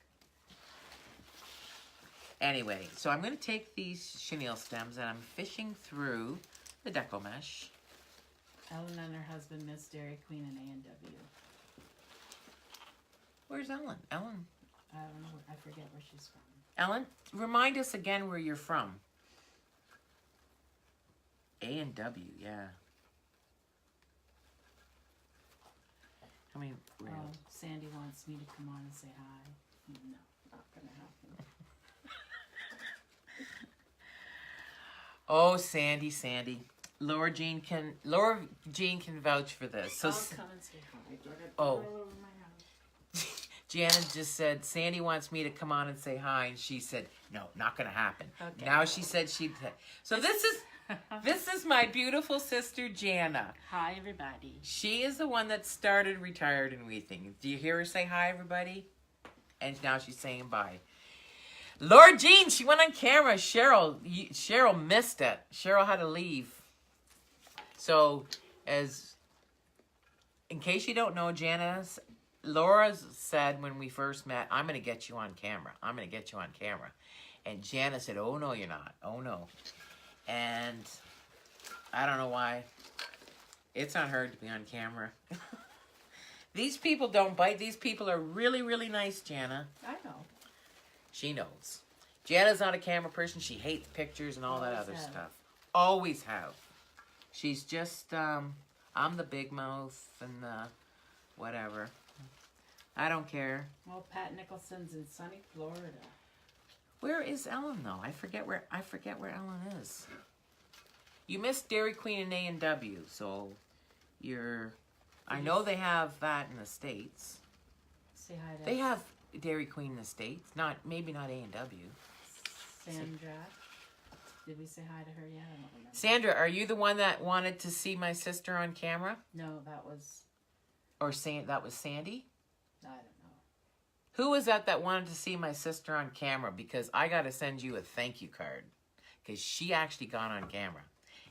Anyway, so I'm going to take these chenille stems, and I'm fishing through the deco mesh.
Ellen and her husband miss Dairy Queen and A&W.
Where's Ellen? Ellen?
I don't know. I forget where she's from.
Ellen, remind us again where you're from. A&W, yeah. How many rails?
Oh, Sandy wants me to come on and say hi. No, not gonna happen.
Oh, Sandy. Laura Jean can vouch for this. So,
I'll come and say hi.
Oh.
All over my house.
Jana just said, Sandy wants me to come on and say hi, and she said, no, not going to happen.
Okay.
Now she said she'd... So this is my beautiful sister, Jana.
Hi, everybody.
She is the one that started Retired in Wreathing. Do you hear her say hi, everybody? And now she's saying bye. Lord Jean, she went on camera. Cheryl missed it. Cheryl had to leave. So, in case you don't know, Laura said when we first met, I'm going to get you on camera. I'm going to get you on camera. And Jana said, oh, no, you're not. Oh, no. And I don't know why. It's not hard to be on camera. These people don't bite. These people are really, really nice, Jana.
I know.
She knows. Jana's not a camera person. She hates pictures and all that other
have.
stuff. Always have. She's just, I'm the big mouth and the whatever. I don't care.
Well, Pat Nicholson's in sunny Florida.
Where is Ellen though? I forget where Ellen is. You missed Dairy Queen and A&W, so I know they have that in the States.
Say hi to
They have Dairy Queen in the States. Maybe not A&W.
Sandra. Did we say hi to her yet? I don't remember.
Sandra, are you the one that wanted to see my sister on camera?
No, that was...
Or that was Sandy?
I don't know.
Who was that wanted to see my sister on camera? Because I got to send you a thank you card. Because she actually got on camera.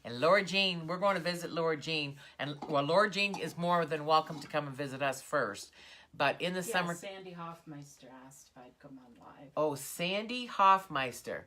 And Laura Jean, we're going to visit Laura Jean. And, well, Laura Jean is more than welcome to come and visit us first. But in the summer...
Sandy Hoffmeister asked if I'd come on live.
Oh, Sandy Hoffmeister.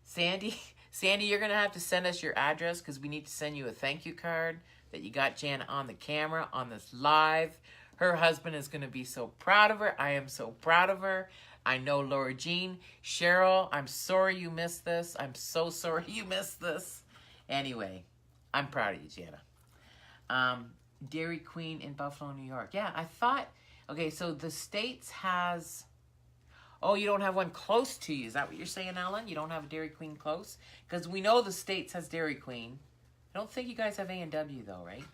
Sandy, you're going to have to send us your address because we need to send you a thank you card that you got Jana on the camera on this live. Her husband is going to be so proud of her. I am so proud of her. I know Laura Jean. Cheryl, I'm sorry you missed this. I'm so sorry you missed this. Anyway, I'm proud of you, Jana. Dairy Queen in Buffalo, New York. Yeah, I thought... Okay, so the States has... Oh, you don't have one close to you. Is that what you're saying, Ellen? You don't have a Dairy Queen close? Because we know the States has Dairy Queen. I don't think you guys have A&W, though, right?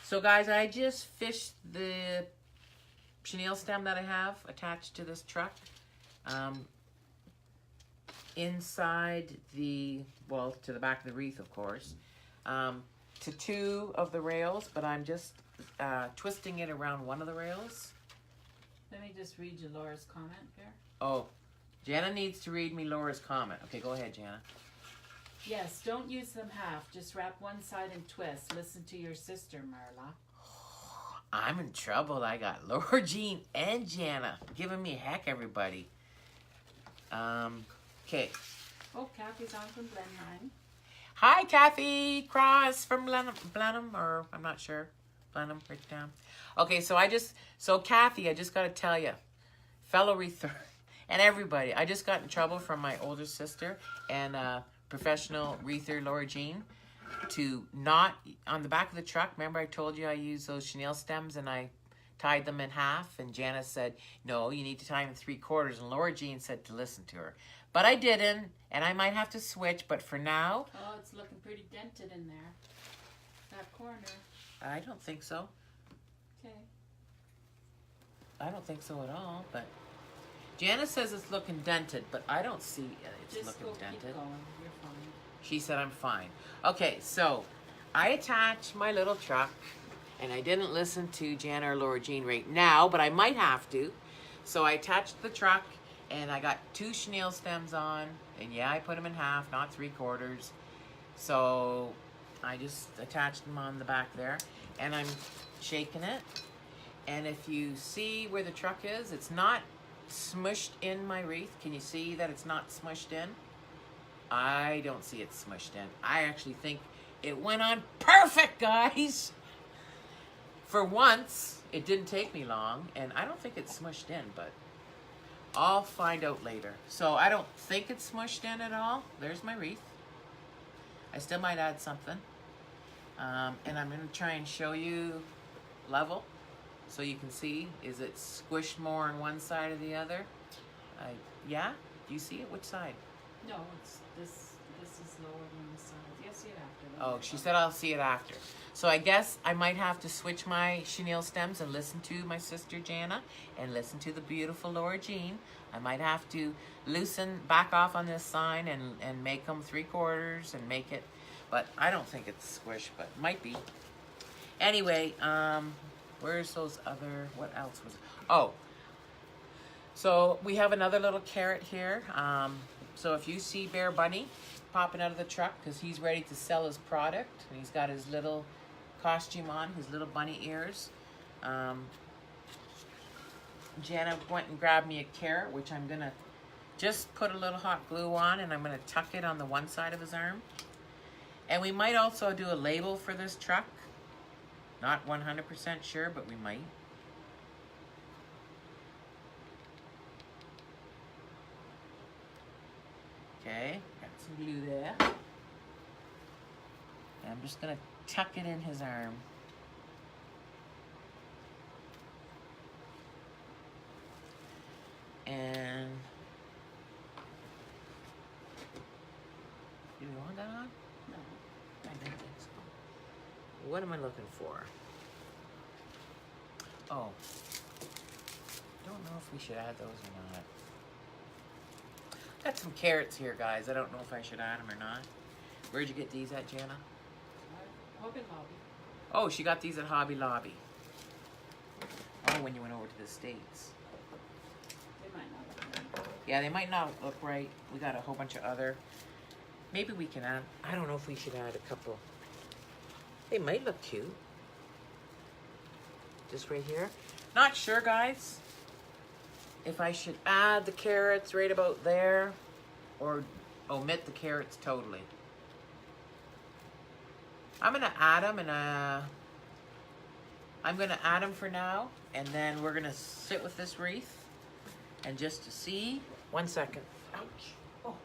So, guys, I just fished the chenille stem that I have attached to this truck. Inside the... Well, to the back of the wreath, of course. To two of the rails, but I'm just twisting it around one of the rails.
Let me just read you Laura's comment here.
Oh, Jana needs to read me Laura's comment. Okay, go ahead, Jana.
Yes, don't use them half. Just wrap one side and twist. Listen to your sister, Marla.
I'm in trouble. I got Laura Jean and Jana giving me heck, everybody. Okay.
Oh, Kathy's on from Blenheim.
Hi, Kathy Cross from Blenheim, or I'm not sure. Blenheim, right down. Okay, so Kathy, I just got to tell you, fellow wreather, and everybody, I just got in trouble from my older sister and professional wreather, Laura Jean, to not, on the back of the truck, remember I told you I used those chenille stems and I tied them in half, and Janice said, no, you need to tie them in 3/4, and Laura Jean said to listen to her. But I didn't, and I might have to switch, but for now...
Oh, it's looking pretty dented in there. That corner.
I don't think so.
Okay.
I don't think so at all, but... Jana says it's looking dented, but I don't see it's
Just
looking
go
dented.
keep going. You're fine.
She said I'm fine. Okay, so I attached my little truck, and I didn't listen to Jana or Laura Jean right now, but I might have to. So I attached the truck, and I got 2 chenille stems on, and yeah, I put them in half, not 3/4. So I just attached them on the back there, and I'm shaking it. And if you see where the truck is, it's not smushed in my wreath. Can you see that it's not smushed in? I don't see it smushed in. I actually think it went on perfect, guys. For once, it didn't take me long, and I don't think it's smushed in, but I'll find out later. So I don't think it's smushed in at all. There's my wreath. I still might add something. And I'm going to try and show you level so you can see. Is it squished more on one side or the other? Yeah? Do you see it? Which side?
No, it's this is lower than the side. You'll see it after.
Oh, she said I'll see it after. So I guess I might have to switch my chenille stems and listen to my sister Jana and listen to the beautiful Laura Jean. I might have to back off on this sign and make them 3/4 and make it, but I don't think it's squished, but it might be. Anyway, where's those other, what else was, oh, so we have another little carrot here. So if you see Bear Bunny popping out of the truck, because he's ready to sell his product, and he's got his little costume on, his little bunny ears. Jana went and grabbed me a carrot, which I'm gonna just put a little hot glue on, and I'm gonna tuck it on the one side of his arm. And we might also do a label for this truck. Not 100% sure, but we might. Okay, got some glue there. And I'm just gonna tuck it in his arm. And do we want that on?
No.
I don't think so. What am I looking for? Oh, don't know if we should add those or not. Got some carrots here, guys. I don't know if I should add them or not. Where'd you get these at, Jana?
Hobby Lobby.
Oh, she got these at Hobby Lobby. Oh, when you went over to the States.
They might not look right.
Yeah, they might not look right. We got a whole bunch of other. Maybe we can add. I don't know if we should add a couple. They might look cute. Just right here. Not sure, guys, if I should add the carrots right about there or omit the carrots totally. I'm gonna add them, and I'm gonna add them for now, and then we're gonna sit with this wreath and just to see. 1 second. Ouch. Oh.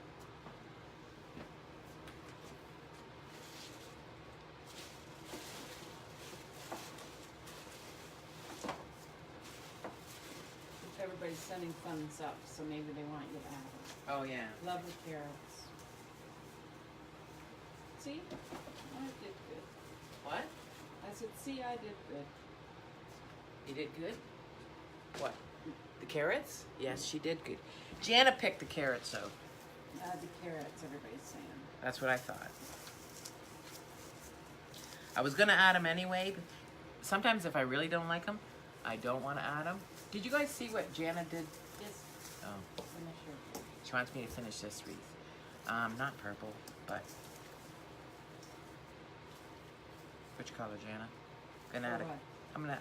Everybody's sending thumbs up, so maybe they want you to add them.
Oh yeah.
Love the carrots. See? I did good.
What?
I said, see, I did good.
You did good? What? The carrots? Yes, she did good. Jana picked the carrots, though.
Add the carrots, everybody's saying.
That's what I thought. I was going to add them anyway. But sometimes if I really don't like them, I don't want to add them. Did you guys see what Jana did?
Yes.
Oh.
Finish your...
She wants me to finish this wreath. Not purple, but... Which color, Jana? Gonna add
what?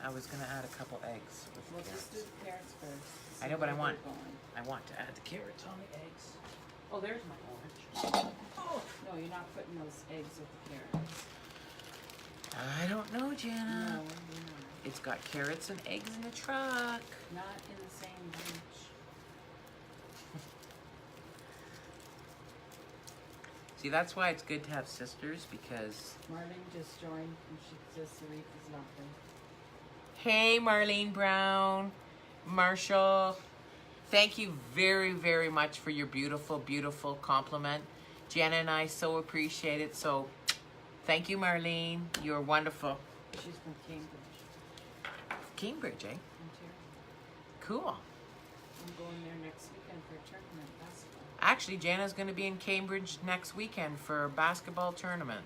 I was gonna add a couple eggs with
We'll
the
just do
carrots.
the carrots first.
I know, but I
See
want
where they're going.
to add the carrots on the eggs. Oh, there's my orange. Oh.
No, you're not putting those eggs with the carrots.
I don't know, Jana.
No, you're not.
It's got carrots and eggs in the truck.
Not in the same bunch.
See, that's why it's good to have sisters, because...
Marlene just joined, and she says the wreath is lovely.
Hey, Marlene Brown, Marshall, Thank you very, very much for your beautiful, beautiful compliment. Jenna and I so appreciate it. So thank you, Marlene. You're wonderful.
She's from Cambridge,
Cambridge, eh?
Ontario.
Cool.
I'm going there next weekend for a tournament basketball.
Actually, Jana's going to be in Cambridge next weekend for a basketball tournament.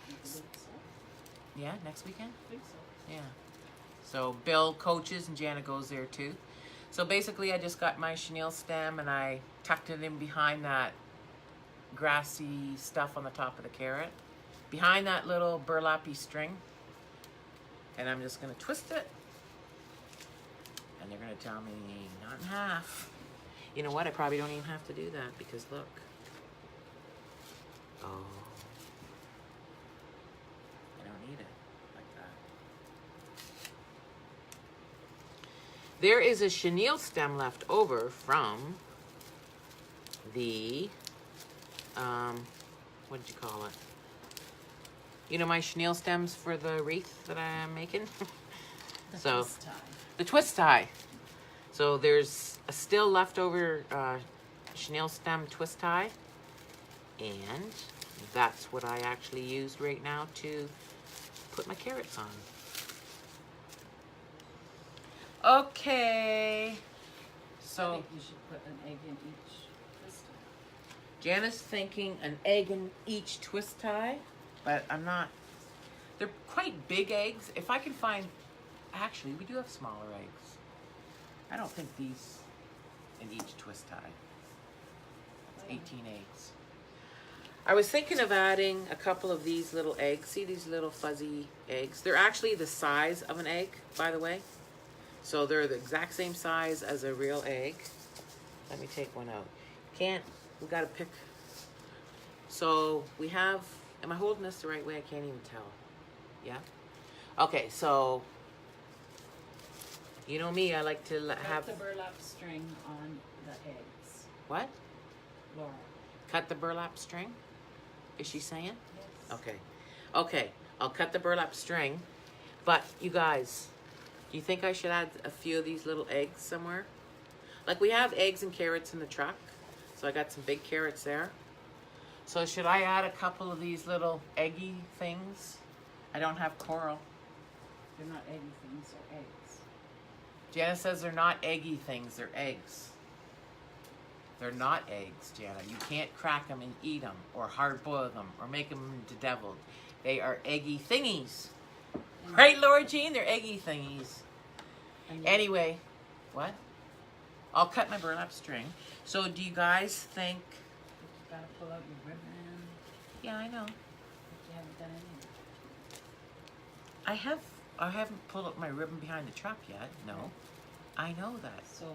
You believe so?
Yeah, next weekend?
I think so.
Yeah. So Bill coaches and Jana goes there too. So basically I just got my chenille stem and I tucked it in behind that grassy stuff on the top of the carrot. Behind that little burlappy string. And I'm just going to twist it. And they're going to tell me not in half. You know what? I probably don't even have to do that because look. Oh. I don't need it like that. There is a chenille stem left over from the, what did you call it? You know my chenille stems for the wreath that I'm making?
The twist tie.
The twist tie. So there's a still leftover chenille stem twist tie. And that's what I actually used right now to put my carrots on. Okay.
I
So
think you should put an egg in each twist tie.
Jana's thinking an egg in each twist tie, but I'm not. They're quite big eggs. If I can find, actually, we do have smaller eggs. I don't think these in each twist tie. It's 18 eggs. I was thinking of adding a couple of these little eggs. See these little fuzzy eggs? They're actually the size of an egg, by the way. So they're the exact same size as a real egg. Let me take one out. We gotta pick. So we have, am I holding this the right way? I can't even tell. Yeah? Okay, so, you know me, I like to have.
Cut the burlap string on the eggs.
What?
Laura.
Cut the burlap string? Is she saying?
Yes.
Okay. Okay, I'll cut the burlap string. But you guys, do you think I should add a few of these little eggs somewhere? Like we have eggs and carrots in the truck. So I got some big carrots there. So should I add a couple of these little eggy things? I don't have coral.
They're not eggy things, they're eggs.
Jana says they're not eggy things, they're eggs. They're not eggs, Jana. You can't crack them and eat them, or hard boil them, or make them into deviled. They are eggy thingies. Right, Laura Jean? They're eggy thingies. Anyway, what? I'll cut my burlap string. So do you guys think...
You gotta pull out your ribbon.
Yeah, I know.
You haven't done any.
I haven't pulled up my ribbon behind the truck yet. No. I know that.
So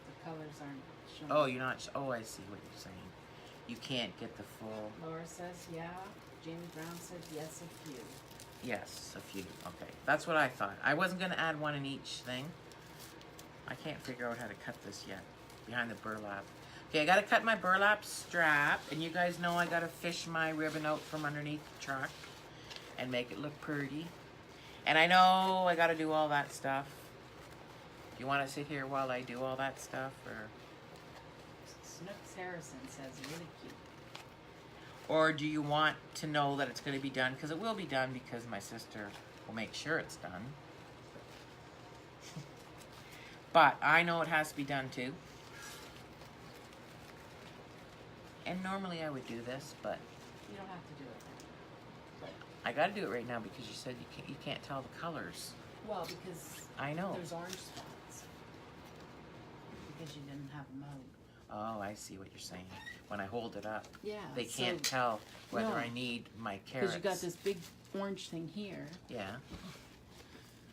the colors aren't showing.
Oh, you're not... Oh, I see what you're saying. You can't get the full...
Laura says, yeah. Jamie Brown said, yes, a few.
Yes, a few. Okay. That's what I thought. I wasn't going to add one in each thing. I can't figure out how to cut this yet. Behind the burlap. Okay, I got to cut my burlap strap. And you guys know I got to fish my ribbon out from underneath the truck. And make it look pretty. And I know I got to do all that stuff. Do you want to sit here while I do all that stuff? Or
Snooks Harrison says, really cute.
Or do you want to know that it's going to be done? Because it will be done because my sister will make sure it's done. But I know it has to be done too. And normally I would do this, but
You don't have to do it then.
I got to do it right now because you said you can't tell the colors.
Well, because
I know.
there's orange spots. Because you didn't have them out.
Oh, I see what you're saying. When I hold it up,
Yeah.
they can't tell whether
No.
I need my carrots.
Because you got this big orange thing here.
Yeah.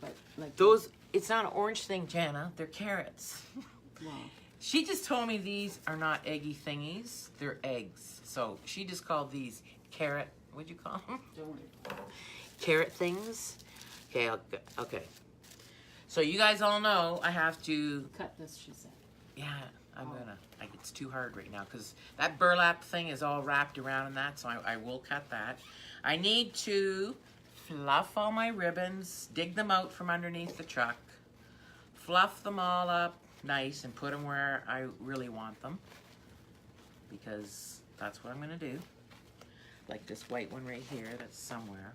But like
Those, it's not an orange thing, Jana. They're carrots.
Well,
She just told me these are not eggy thingies. They're eggs. So she just called these carrot, what'd you call them?
don't worry.
Carrot things. Okay, okay. So you guys all know I have to,
Cut this, she said.
yeah, it's too hard right now because that burlap thing is all wrapped around in that, so I will cut that. I need to fluff all my ribbons, dig them out from underneath the truck, fluff them all up nice and put them where I really want them, because that's what I'm gonna do. Like this white one right here, that's somewhere.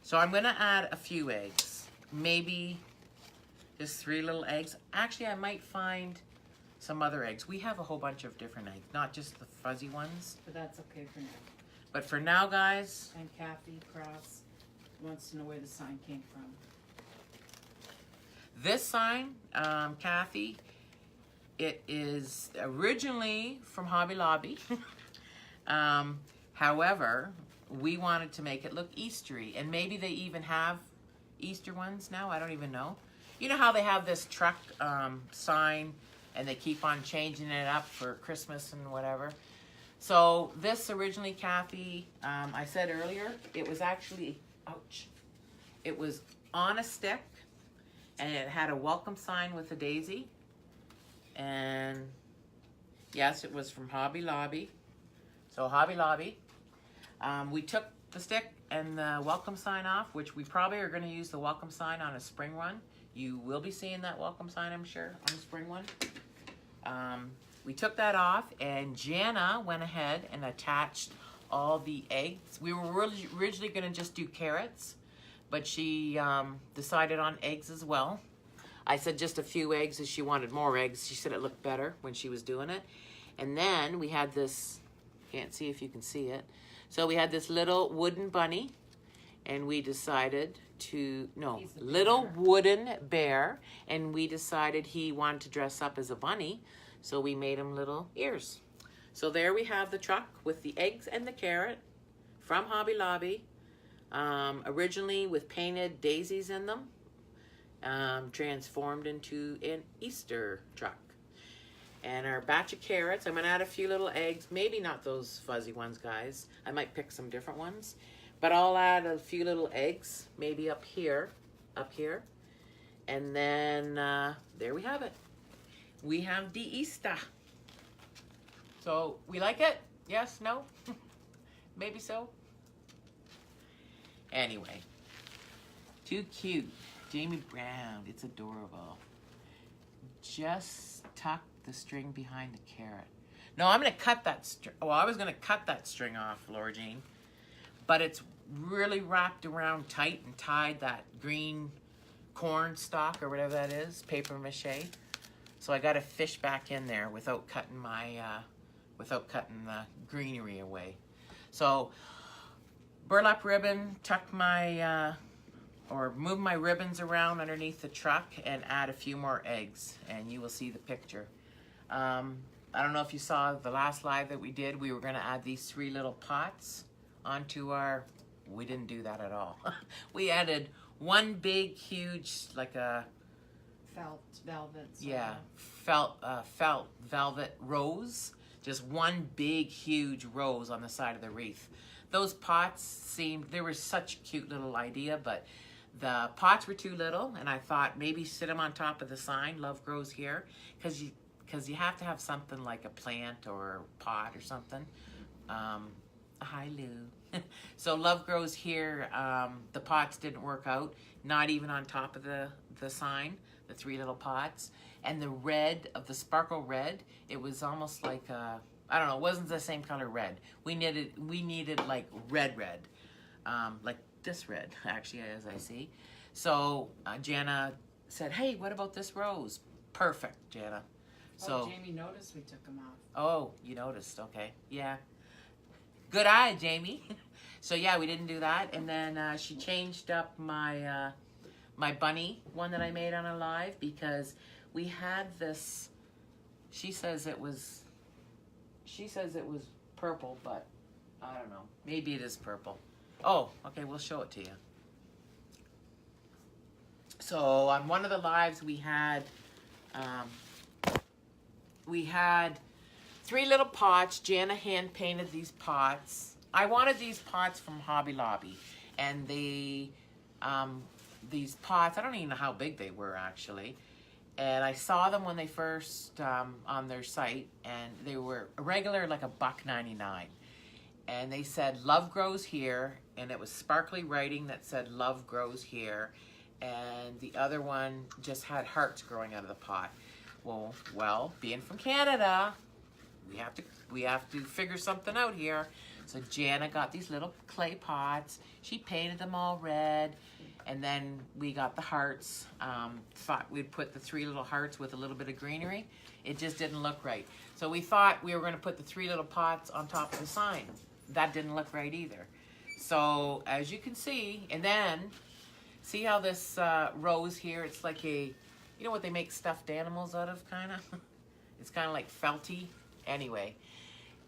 So I'm gonna add a few eggs, maybe just 3 little eggs. Actually, I might find some other eggs. We have a whole bunch of different eggs, not just the fuzzy ones.
But that's okay for now.
But for now, guys.
And Kathy Cross wants to know where the sign came from.
This sign, Kathy, it is originally from Hobby Lobby. However, we wanted to make it look Eastery, and maybe they even have Easter ones now. I don't even know. You know how they have this truck sign, and they keep on changing it up for Christmas and whatever. So this originally, Kathy, I said earlier, it was actually, ouch, it was on a stick, and it had a welcome sign with a daisy. And yes, it was from Hobby Lobby. So Hobby Lobby. We took the stick and the welcome sign off, which we probably are going to use the welcome sign on a spring one. You will be seeing that welcome sign, I'm sure, on the spring one. We took that off, and Jana went ahead and attached all the eggs. We were originally going to just do carrots, but she decided on eggs as well. I said just a few eggs, as she wanted more eggs. She said it looked better when she was doing it. And then we had this, can't see if you can see it. So we had this little wooden bunny, and we decided to, no, little wooden bear, and we decided he wanted to dress up as a bunny, so we made him little ears. So there we have the truck with the eggs and the carrot from Hobby Lobby, originally with painted daisies in them, transformed into an Easter truck. And our batch of carrots, I'm gonna add a few little eggs, maybe not those fuzzy ones, guys. I might pick some different ones, but I'll add a few little eggs, maybe up here, and then there we have it. We have the Easter. So we like it? Yes? No? Maybe so? Anyway, too cute. Jamie Brown, it's adorable. Just tuck the string behind the carrot. No, I'm gonna cut that string. Well, I was gonna cut that string off, Laura Jean, but it's really wrapped around tight and tied that green corn stalk or whatever that is, paper mache. So I got to fish back in there without cutting my, without cutting the greenery away. So burlap ribbon, tuck my, or move my ribbons around underneath the truck and add a few more eggs, and you will see the picture. I don't know if you saw the last live that we did. We were going to add these 3 little pots onto our, we didn't do that at all. We added one big, huge, like a,
Felt velvet.
yeah, felt velvet rose. Just one big, huge rose on the side of the wreath. Those pots seemed, they were such a cute little idea, but the pots were too little, and I thought maybe sit them on top of the sign, Love Grows Here, because you have to have something like a plant or a pot or something. Hi, Lou. So Love Grows Here, the pots didn't work out, not even on top of the sign, the 3 little pots. And the red of the sparkle red, it was almost like a, I don't know, it wasn't the same color red. We needed like red, like this red, actually, as I see. So Jana said, hey, what about this rose? Perfect, Jana. So
Jamie noticed we took them off.
Oh, you noticed, okay. Yeah. Good eye, Jamie. So yeah, we didn't do that. And then she changed up my my bunny one that I made on a live, because we had this, she says it was purple, but I don't know. Maybe it is purple. Oh, okay, we'll show it to you. So on one of the lives we had 3 little pots. Jana hand painted these pots. I wanted these pots from Hobby Lobby, and these pots, I don't even know how big they were actually, and I saw them when they first on their site, and they were regular, like $1.99, and they said love grows here, and it was sparkly writing that said love grows here, and the other one just had hearts growing out of the pot. Well, being from Canada, we have to figure something out here. So Jana got these little clay pots. She painted them all red, and then we got the hearts. Thought we'd put the 3 little hearts with a little bit of greenery. It just didn't look right. So we thought we were going to put the 3 little pots on top of the sign. That didn't look right either. So as you can see, and then see how this rose here, it's like a, you know what they make stuffed animals out of, kind of? It's kind of like felty. Anyway,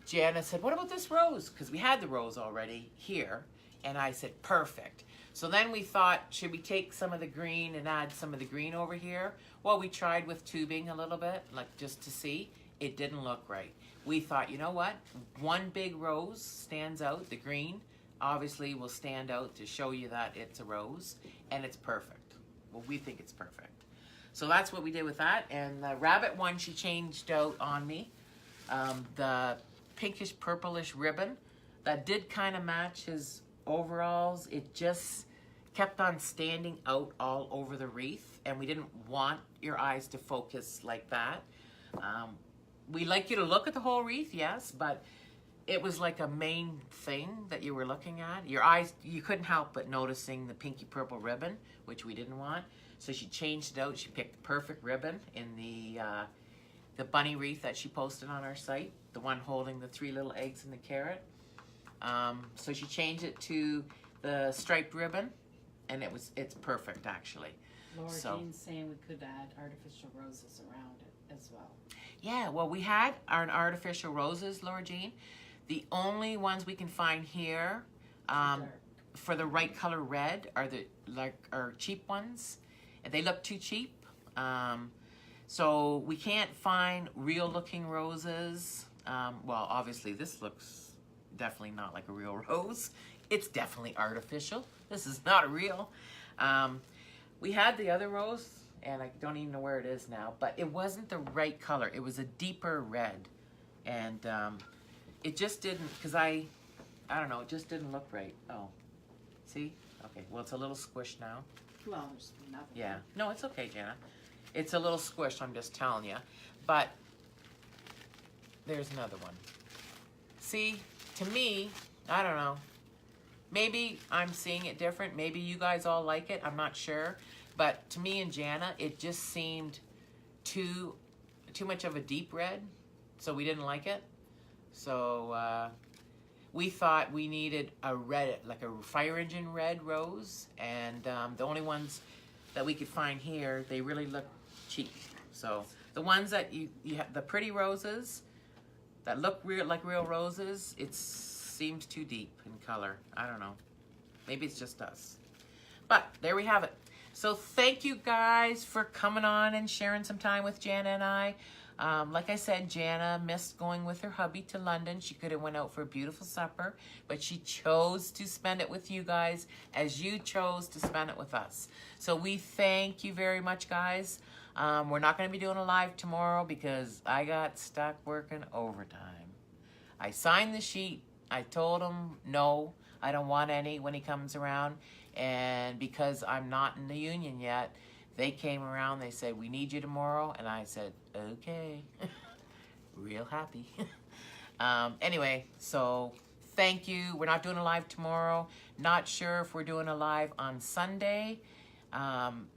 Jana said, what about this rose? Because we had the rose already here. And I said, perfect. So then we thought, should we take some of the green and add some of the green over here? Well, we tried with tubing a little bit, like just to see. It didn't look right. We thought, you know what? One big rose stands out. The green obviously will stand out to show you that it's a rose. And it's perfect. Well, we think it's perfect. So that's what we did with that. And the rabbit one, she changed out on me. The pinkish purplish ribbon that did kind of match his overalls. It just kept on standing out all over the wreath, and we didn't want your eyes to focus like that. We like you to look at the whole wreath, yes, but it was like a main thing that you were looking at. Your eyes, you couldn't help but noticing the pinky purple ribbon, which we didn't want. So she changed it out. She picked the perfect ribbon in the bunny wreath that she posted on our site, the one holding the 3 little eggs and the carrot. So she changed it to the striped ribbon, and it's perfect actually.
Laura Jean's saying we could add artificial roses around it as well.
Yeah, well, we had our artificial roses, Laura Jean. The only ones we can find here for the right color red are are cheap ones, and they look too cheap. So we can't find real looking roses. Well, obviously this looks definitely not like a real rose. It's definitely artificial. This is not a real. We had the other rose, and I don't even know where it is now, but it wasn't the right color. It was a deeper red, and it just didn't, because I don't know, it just didn't look right. Oh, see? Okay, well, it's a little squished now.
Well, there's nothing.
Yeah, no, it's okay, Jana. It's a little squished, I'm just telling you. But there's another one. See, to me, I don't know. Maybe I'm seeing it different. Maybe you guys all like it. I'm not sure. But to me and Jana, it just seemed too much of a deep red. So we didn't like it. So we thought we needed a red, like a fire engine red rose. And the only ones that we could find here, they really look cheap. So the ones that you have, the pretty roses that look like real roses, it seems too deep in color. I don't know. Maybe it's just us. But there we have it. So thank you guys for coming on and sharing some time with Jana and I. Like I said, Jana missed going with her hubby to London. She could have went out for a beautiful supper, but she chose to spend it with you guys as you chose to spend it with us. So we thank you very much, guys. We're not going to be doing a live tomorrow because I got stuck working overtime. I signed the sheet. I told him, no, I don't want any when he comes around. And because I'm not in the union yet, they came around, they said, we need you tomorrow. And I said, okay, real happy. Anyway, so thank you. We're not doing a live tomorrow. Not sure if we're doing a live on Sunday.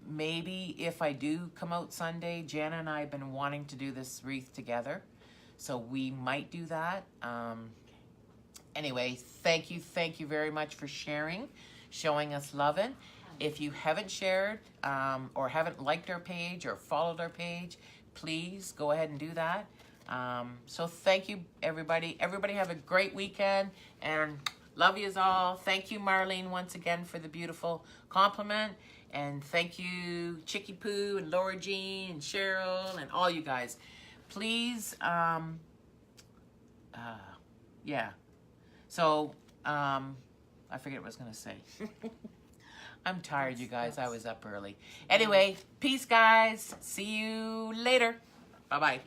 Maybe if I do come out Sunday, Jana and I have been wanting to do this wreath together. So we might do that. Anyway, thank you very much for sharing, showing us loving. If you haven't shared or haven't liked our page or followed our page, please go ahead and do that. So thank you, everybody. Everybody have a great weekend and love yous all. Thank you, Marlene, once again for the beautiful compliment. And thank you, Chicky Poo and Laura Jean and Cheryl and all you guys. Please, yeah. So, I forget what I was going to say. I'm tired, you guys. I was up early. Anyway, peace, guys. See you later. Bye-bye.